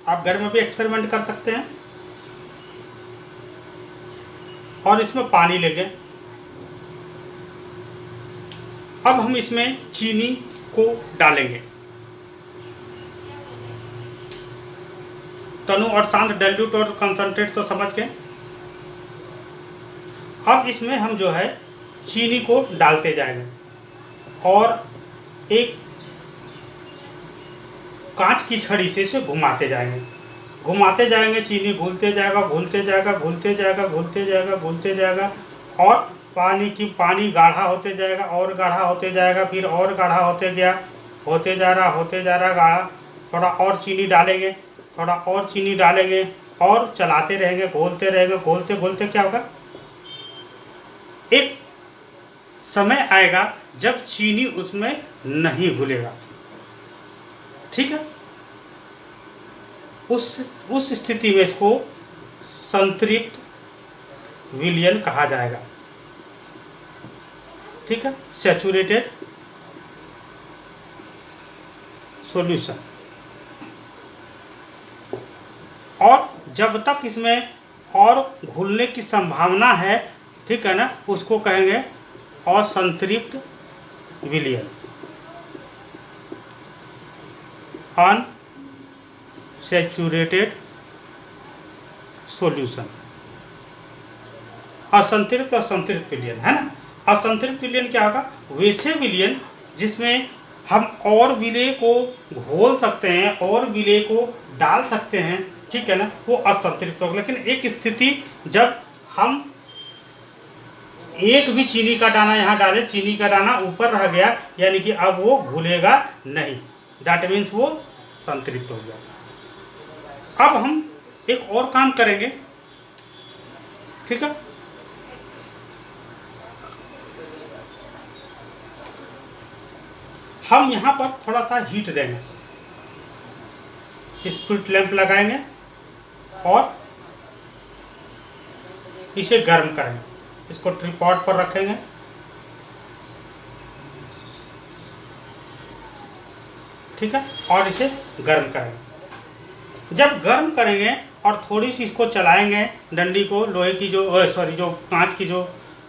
Speaker 1: आप घर में भी एक्सपेरिमेंट कर सकते हैं, और इसमें पानी लेंगे। अब हम इसमें चीनी को डालेंगे, तनु और सांद्र, डाइल्यूट और कंसंट्रेट तो समझ गए। अब इसमें हम जो है चीनी को डालते जाएंगे और एक कांच की छड़ी से इसे घुमाते जाएंगे, चीनी घुलते जाएगा और पानी गाढ़ा होते जाएगा और गाढ़ा होते जाएगा, फिर और गाढ़ा होते जा रहा गाढ़ा। थोड़ा और चीनी डालेंगे और चलाते रहेंगे, घोलते क्या होगा, एक समय आएगा जब चीनी उसमें नहीं घुलेगा। ठीक है, उस स्थिति में इसको संतृप्त विलयन कहा जाएगा। ठीक है, सैचुरेटेड सॉल्यूशन। और जब तक इसमें और घुलने की संभावना है, ठीक है ना, उसको कहेंगे असंतृप्त विलयन, अनसैचुरेटेड सॉल्यूशन। असंतृप्त और संतृप्त विलयन है ना। असंतृप्त विलयन क्या होगा, वैसे विलयन जिसमें हम और विलेय को घोल सकते हैं और विलेय को डाल सकते हैं, ठीक है ना, वो असंतृप्त होगा। लेकिन एक स्थिति जब हम एक भी चीनी का दाना यहाँ डालें, चीनी का दाना ऊपर रह गया, यानी कि अब वो घुलेगा नहीं, दैट मीन्स वो संतृप्त हो गया। अब हम एक और काम करेंगे। ठीक है, हम यहाँ पर थोड़ा सा हीट देंगे, स्पिरिट लैंप लगाएंगे और इसे गर्म करेंगे, इसको ट्रीपॉड पर रखेंगे। ठीक है, और इसे गर्म करेंगे। जब गर्म करेंगे और थोड़ी सी इसको चलाएंगे, डंडी को, लोहे की जो कांच की जो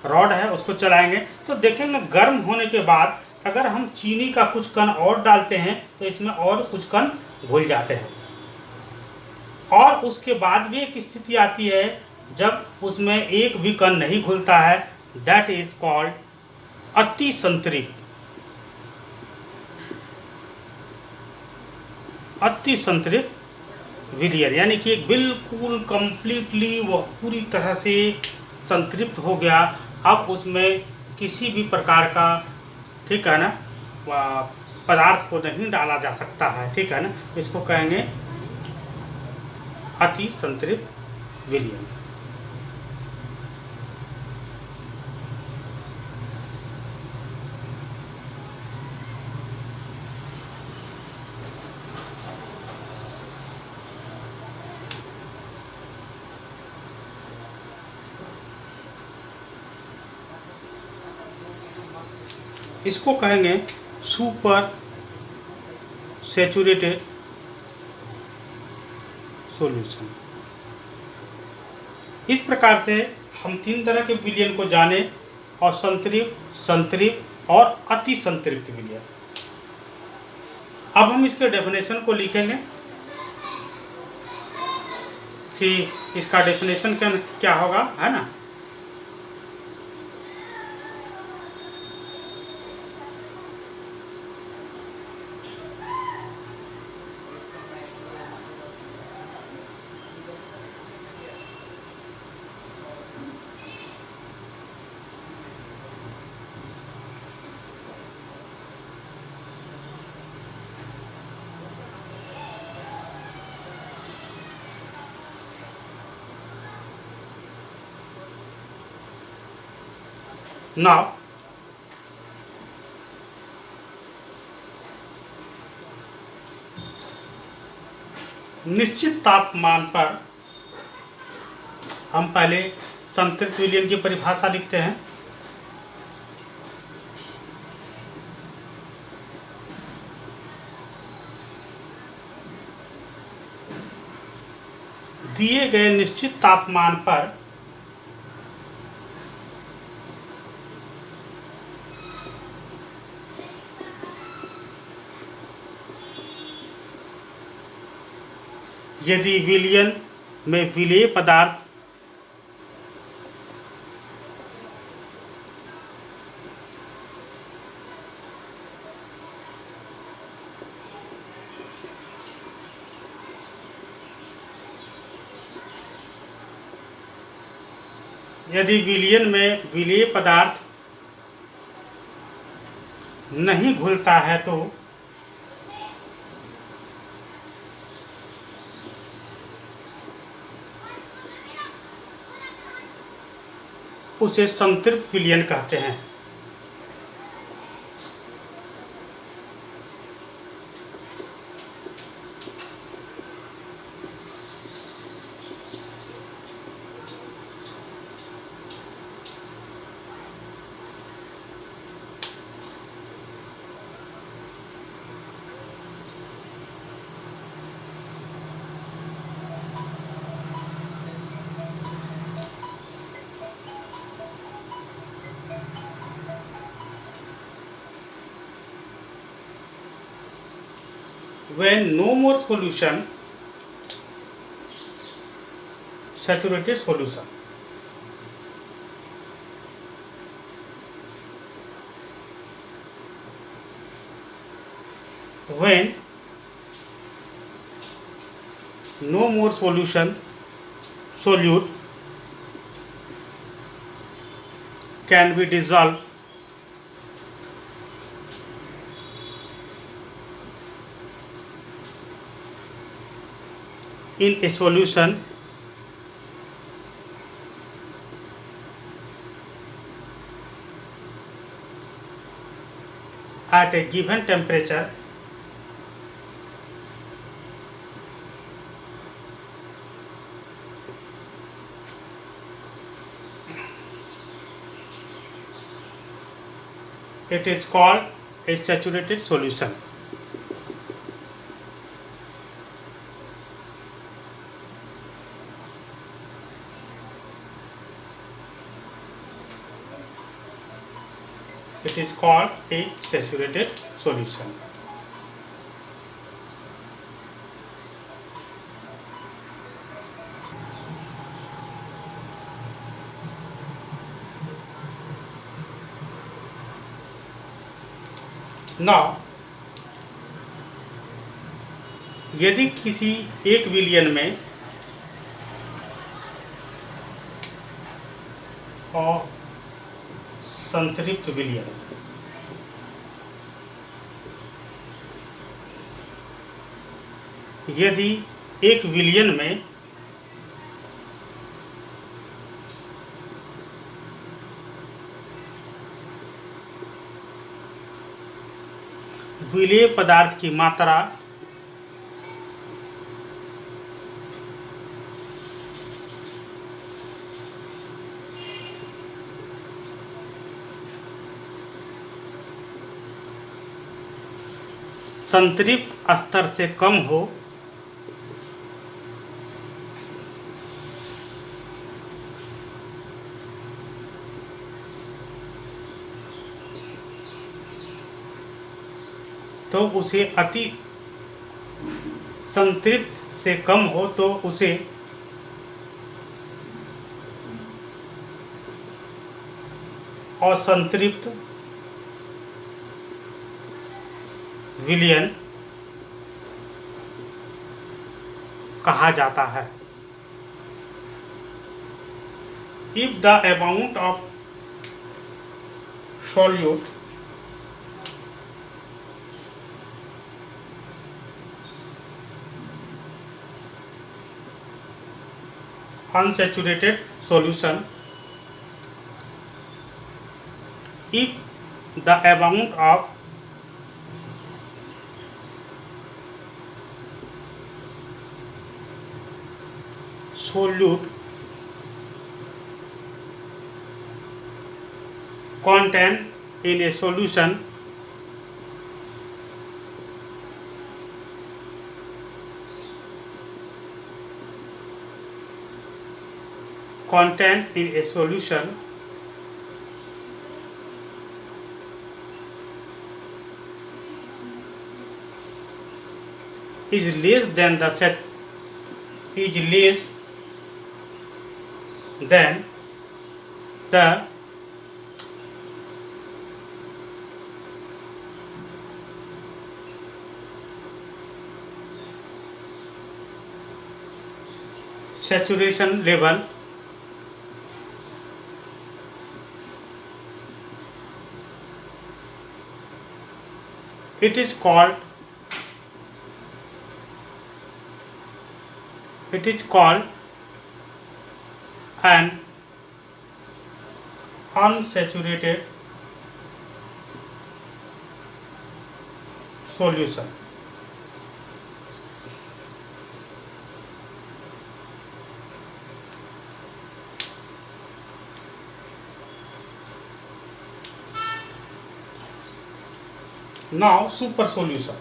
Speaker 1: रॉड है उसको चलाएंगे, तो देखेंगे गर्म होने के बाद अगर हम चीनी का कुछ कण और डालते हैं तो इसमें और कुछ कण घुल जाते हैं। और उसके बाद भी एक स्थिति आती है जब उसमें एक भी कण नहीं घुलता है, दैट इज कॉल्ड अति संतृप्त विलयन, यानी कि बिल्कुल कंप्लीटली वह पूरी तरह से संतृप्त हो गया। अब उसमें किसी भी प्रकार का, ठीक है ना, पदार्थ को नहीं डाला जा सकता है। ठीक है ना, इसको कहेंगे अति संतृप्त विलयन। इसको कहेंगे सुपर सैचुरेटेड सॉल्यूशन। इस प्रकार से हम तीन तरह के विलयन को जाने, और संतृप्त और अति संतृप्त विलयन। अब हम इसके डेफिनेशन को लिखेंगे कि इसका डेफिनेशन क्या होगा, है ना। Now निश्चित तापमान पर हम पहले संतृप्त विलयन की परिभाषा लिखते हैं। दिए गए निश्चित तापमान पर यदि विलयन में विलेय पदार्थ विलेय पदार्थ नहीं घुलता है तो उसे संतृप्त विलयन कहते हैं। When no more solution, saturated solution. When no more solution, solute can be dissolved in a solution at a given temperature, it is called a saturated solution. It is called a saturated solution. Now, यदि किसी एक विलयन में और संतृप्त विलयन यदि एक विलयन में विलेय पदार्थ की मात्रा संतृप्त स्तर से कम हो तो उसे अति संतृप्त से कम हो तो उसे असंतृप्त विलयन कहा जाता है। If the amount of solute unsaturated solution if the amount of solute contained in a solution is less than the saturation level, it is called an unsaturated solution. Now super solution.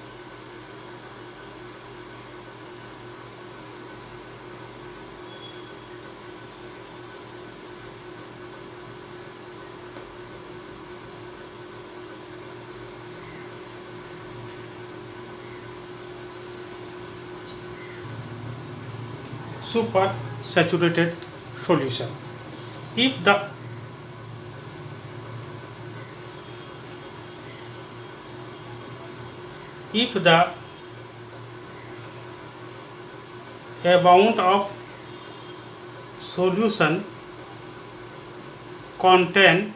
Speaker 1: Super saturated solution. If the amount of solution contained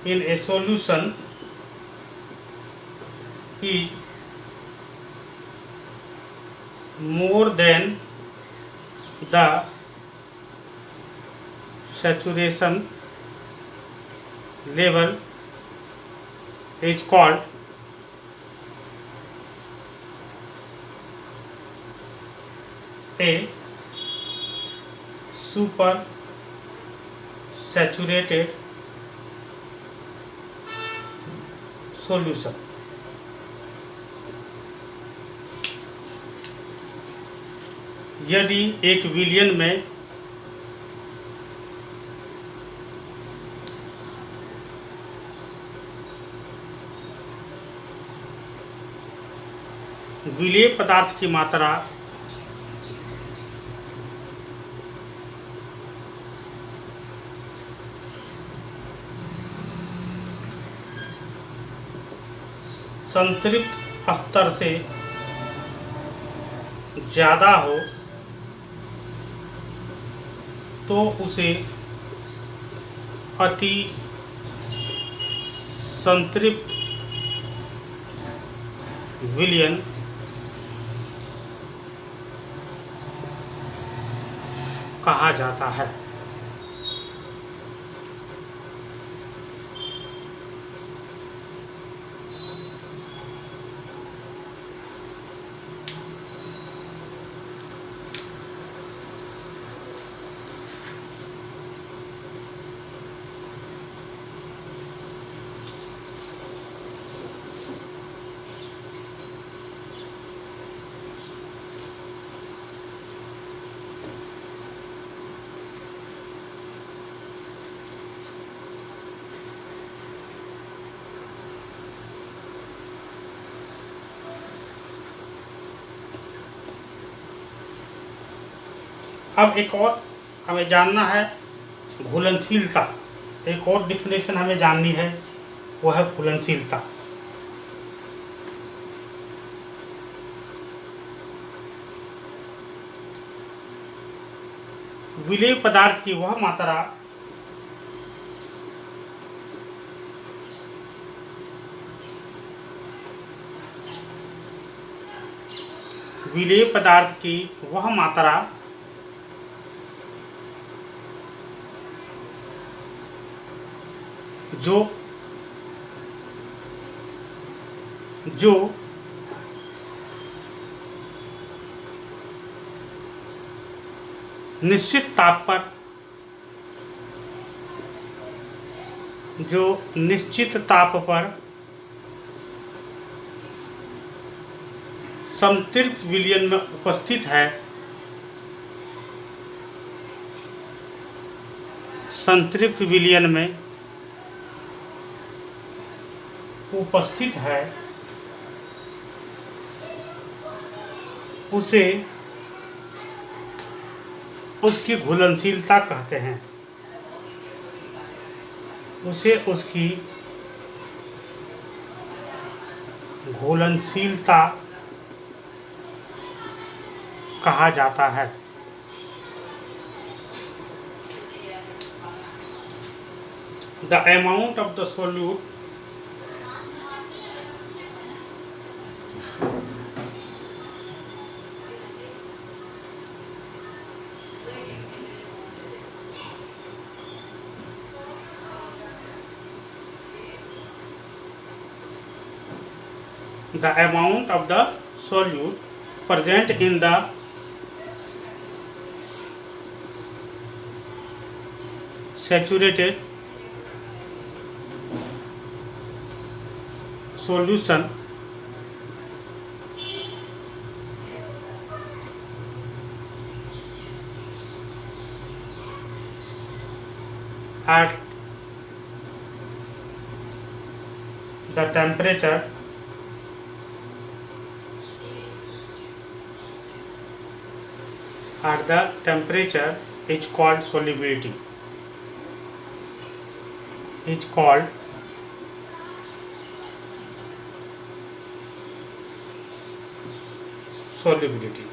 Speaker 1: in a solution is more than the saturation level, is called a super saturated solution. यदि एक विलियन में विलेय पदार्थ की मात्रा संतृप्त स्तर से ज़्यादा हो तो उसे अति संतृप्त विलयन कहा जाता है। अब एक और हमें जानना है घुलनशीलता। एक और डिफिनेशन हमें जाननी है, वो है घुलनशीलता। विलेय पदार्थ की वह मात्रा विलेय पदार्थ की वह मात्रा जो जो निश्चित ताप पर संतृप्त विलयन में उपस्थित है, संतृप्त विलयन में उपस्थित है, उसे उसकी घुलनशीलता कहते हैं। उसे उसकी घुलनशीलता कहा जाता है। The amount of the solute present in the saturated solution at the temperature is called solubility. Is called solubility.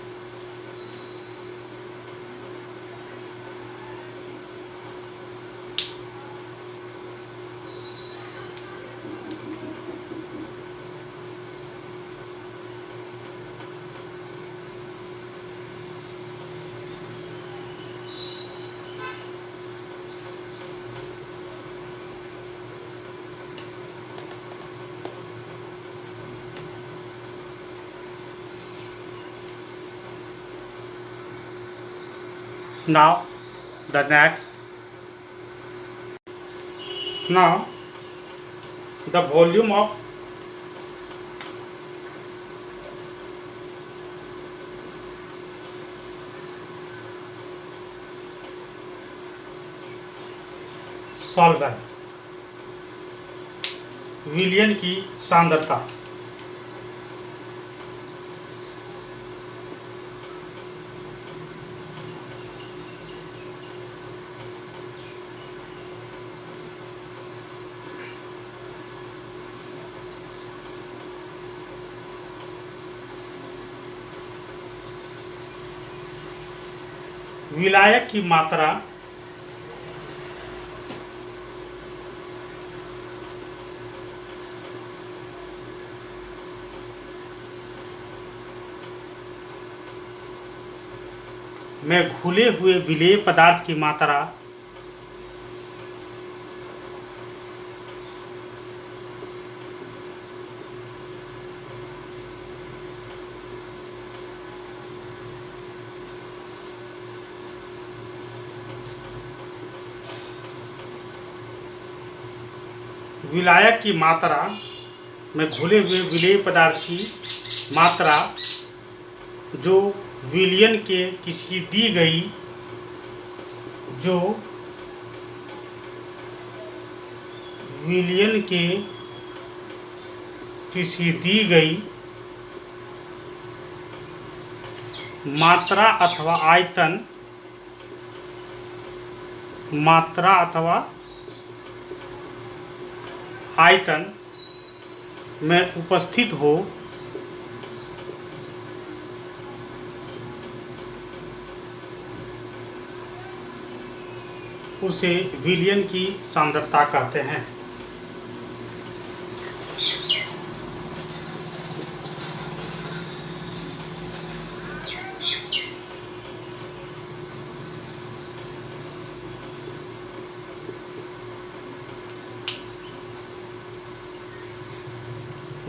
Speaker 1: Now the volume of solvent, विलयन की सांद्रता। विलायक की मात्रा में घुले हुए विलेय पदार्थ की मात्रा विलायक की मात्रा में घुले हुए विलेय पदार्थ की मात्रा जो विलयन के किसी दी गई मात्रा अथवा आयतन में उपस्थित हो, उसे विलयन की सांद्रता कहते हैं।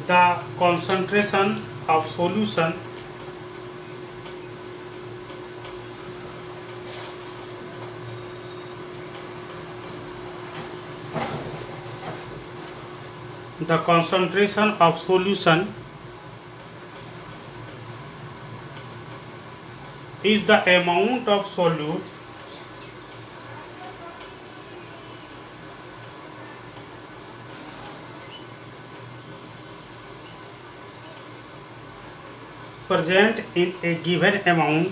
Speaker 1: the concentration of solution is the amount of solute present in a given amount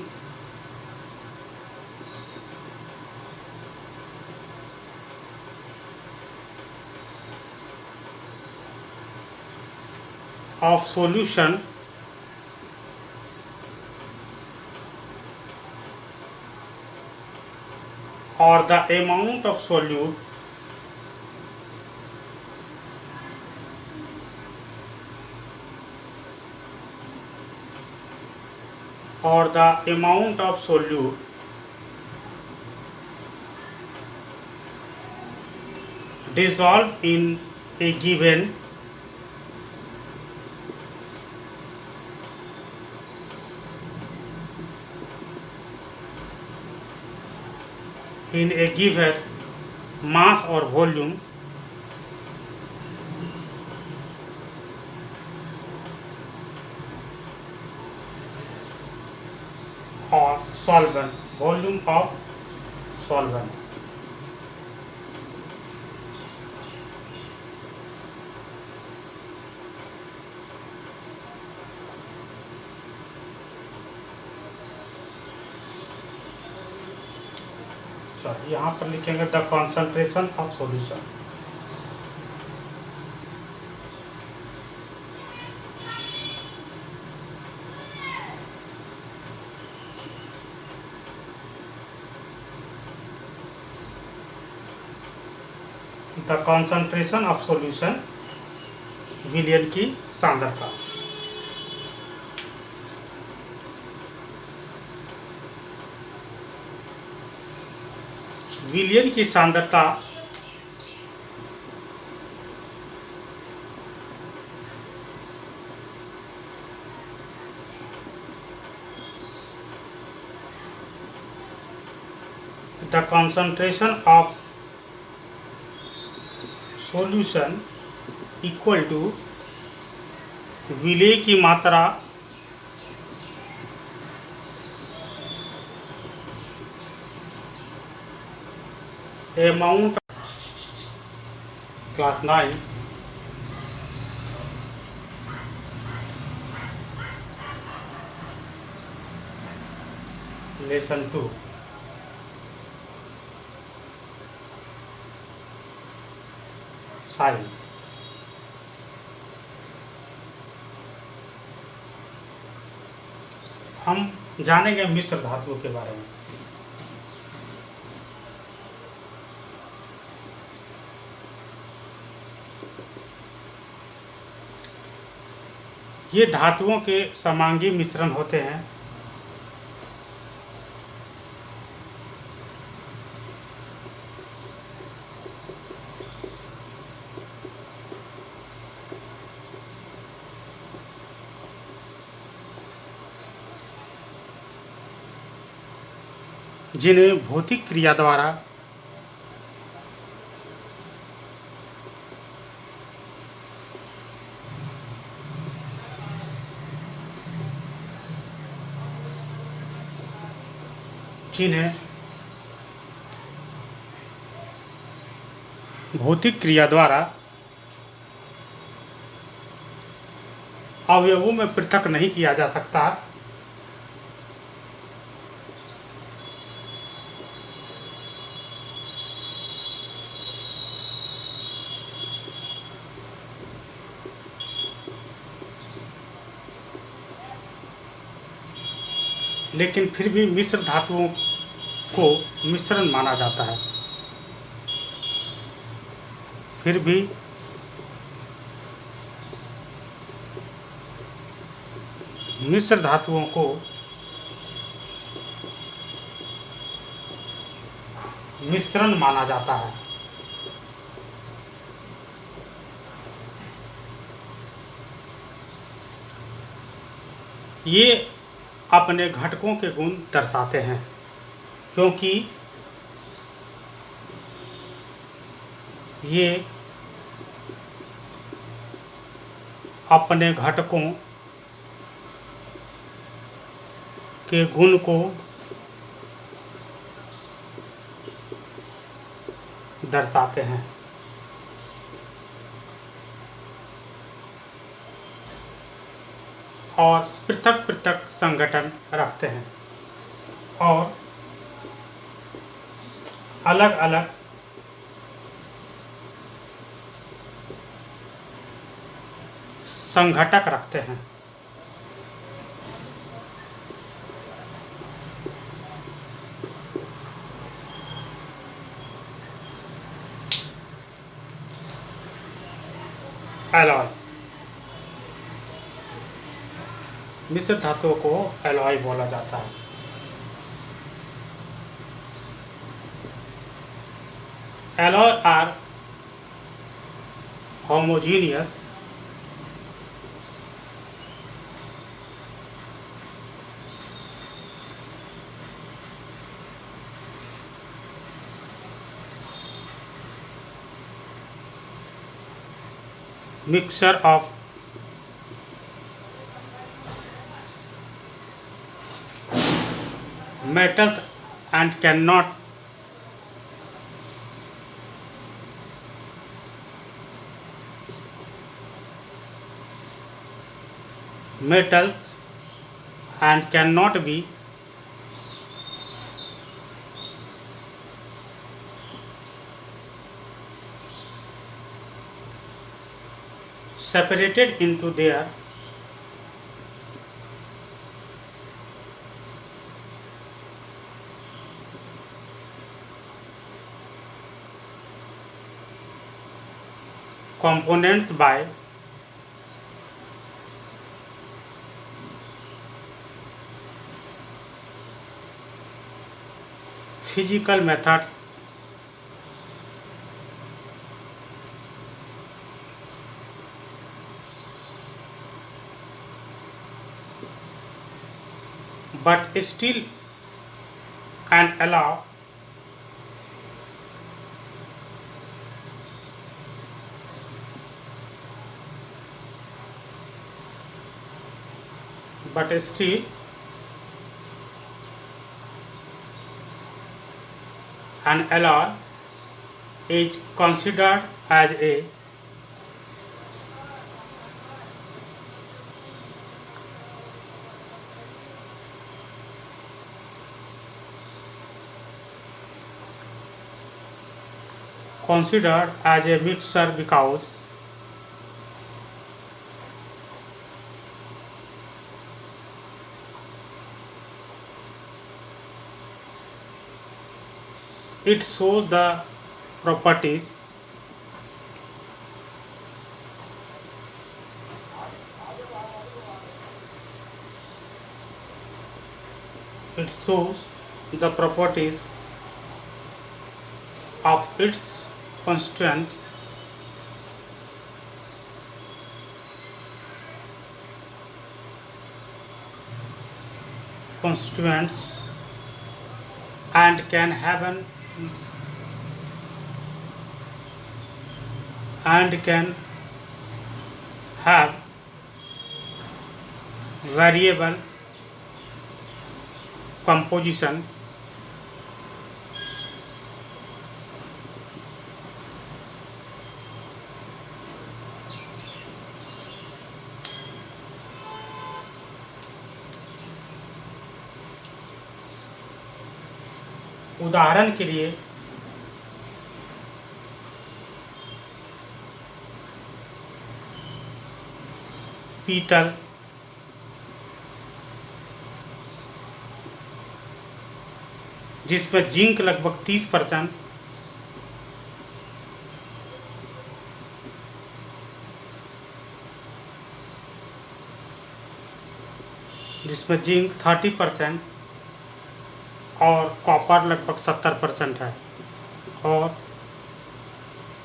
Speaker 1: of solution or the amount of solute or the amount of solute dissolved in a given mass or volume or solvent, volume of solvent. यहाँ पर लिखेंगे the concentration of solution. The concentration of solution, विलयन की सांद्रता। विलयन की सांद्रता the concentration of solution equal to विलय की मात्रा amount class 9 lesson 2 science। हम जानेंगे मिश्र धातुओं के बारे में। ये धातुओं के समांगी मिश्रण होते हैं। जिन्हें भौतिक क्रिया द्वारा अवयवों में पृथक नहीं किया जा सकता, लेकिन फिर भी मिश्र धातुओं को मिश्रण माना जाता है। फिर भी मिश्र धातुओं को मिश्रण माना जाता है। ये अपने घटकों के गुण दर्शाते हैं, क्योंकि ये अपने घटकों के गुण को दर्शाते हैं। और पृथक पृथक संगठन रखते हैं और अलग अलग संघटक रखते हैं। एलॉयज, मिश्र धातुओं को एलॉय बोला जाता है। Alloy are homogeneous mixture of metals and cannot be separated into their components by physical methods but still and allow an alloy is considered as a mixture because it shows the properties of its constituents and can have variable composition उदाहरण के लिए पीतल, जिसमें zinc लगभग 30%, जिसमें zinc 30% और copper लगभग 70% है, और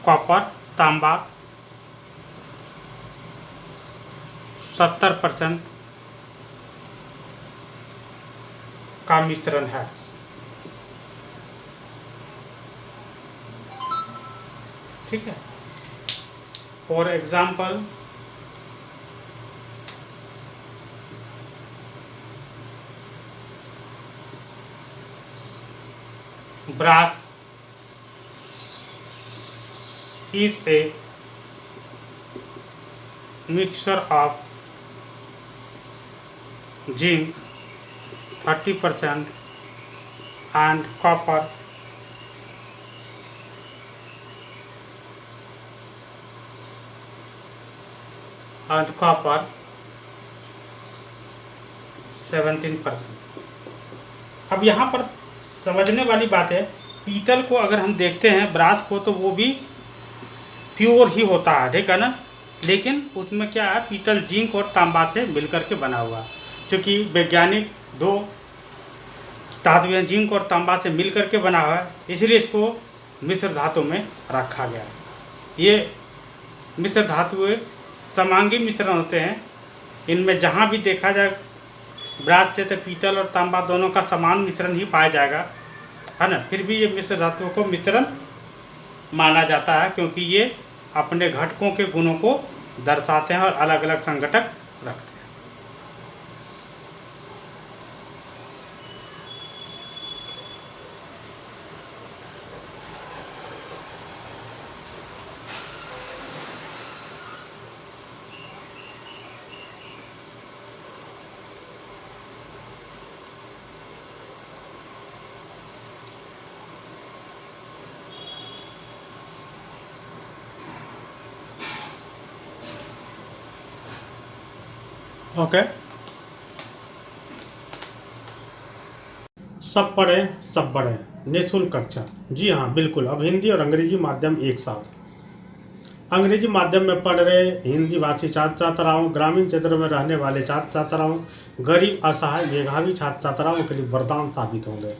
Speaker 1: कॉपर तांबा 70% का मिश्रण है। ठीक है, for example brass is a mixture of zinc 30% and copper 17%। अब यहाँ पर समझने वाली बात है, पीतल को अगर हम देखते हैं, ब्रास को, तो वो भी प्योर ही होता है, ठीक है ना। लेकिन उसमें क्या है, पीतल जिंक और तांबा से मिलकर के बना हुआ। क्योंकि वैज्ञानिक दो धातुएं जिंक और तांबा से मिलकर के बना हुआ है, इसलिए इसको मिश्र धातु में रखा गया है। ये मिश्र धातुएं समांगी मिश्रण होते हैं। इनमें जहाँ भी देखा जाए ब्रास से, तो पीतल और तांबा दोनों का समान मिश्रण ही पाया जाएगा, है ना। फिर भी ये मिश्र धातुओं को मिश्रण माना जाता है, क्योंकि ये अपने घटकों के गुणों को दर्शाते हैं और अलग अलग संघटक रखते हैं। ओके, सब पढ़े सब बढ़े निःशुल्क कक्षा। जी हाँ, बिल्कुल। अब हिंदी और अंग्रेजी माध्यम एक साथ। अंग्रेजी माध्यम में पढ़ रहे हिंदी भाषी छात्र छात्राओं, ग्रामीण क्षेत्रों में रहने वाले छात्र छात्राओं, गरीब, असहाय, मेधावी छात्र छात्राओं के लिए वरदान साबित होंगे।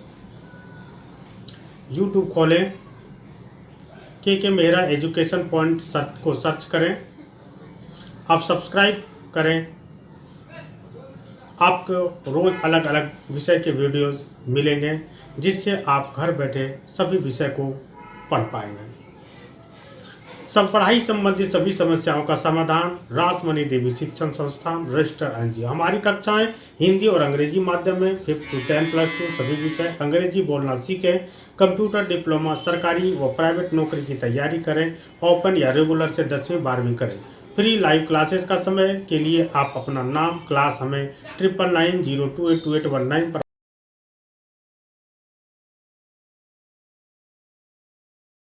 Speaker 1: यूट्यूब खोलें, के मेहरा एजुकेशन पॉइंट को सर्च करें, आप सब्सक्राइब करें। आपको रोज़ अलग अलग विषय के वीडियोस मिलेंगे, जिससे आप घर बैठे सभी विषय को पढ़ पाएंगे। सब पढ़ाई संबंधित सभी समस्याओं का समाधान रासमणि देवी शिक्षण संस्थान रजिस्टर NGO। हमारी कक्षाएं हिंदी और अंग्रेजी माध्यम में 5th to 10+2 सभी विषय। अंग्रेजी बोलना सीखें, कंप्यूटर डिप्लोमा, सरकारी व प्राइवेट नौकरी की तैयारी करें, ओपन या रेगुलर से 10वीं 12वीं करें। फ्री लाइव क्लासेस का समय के लिए आप अपना नाम, क्लास हमें 9990282819 पर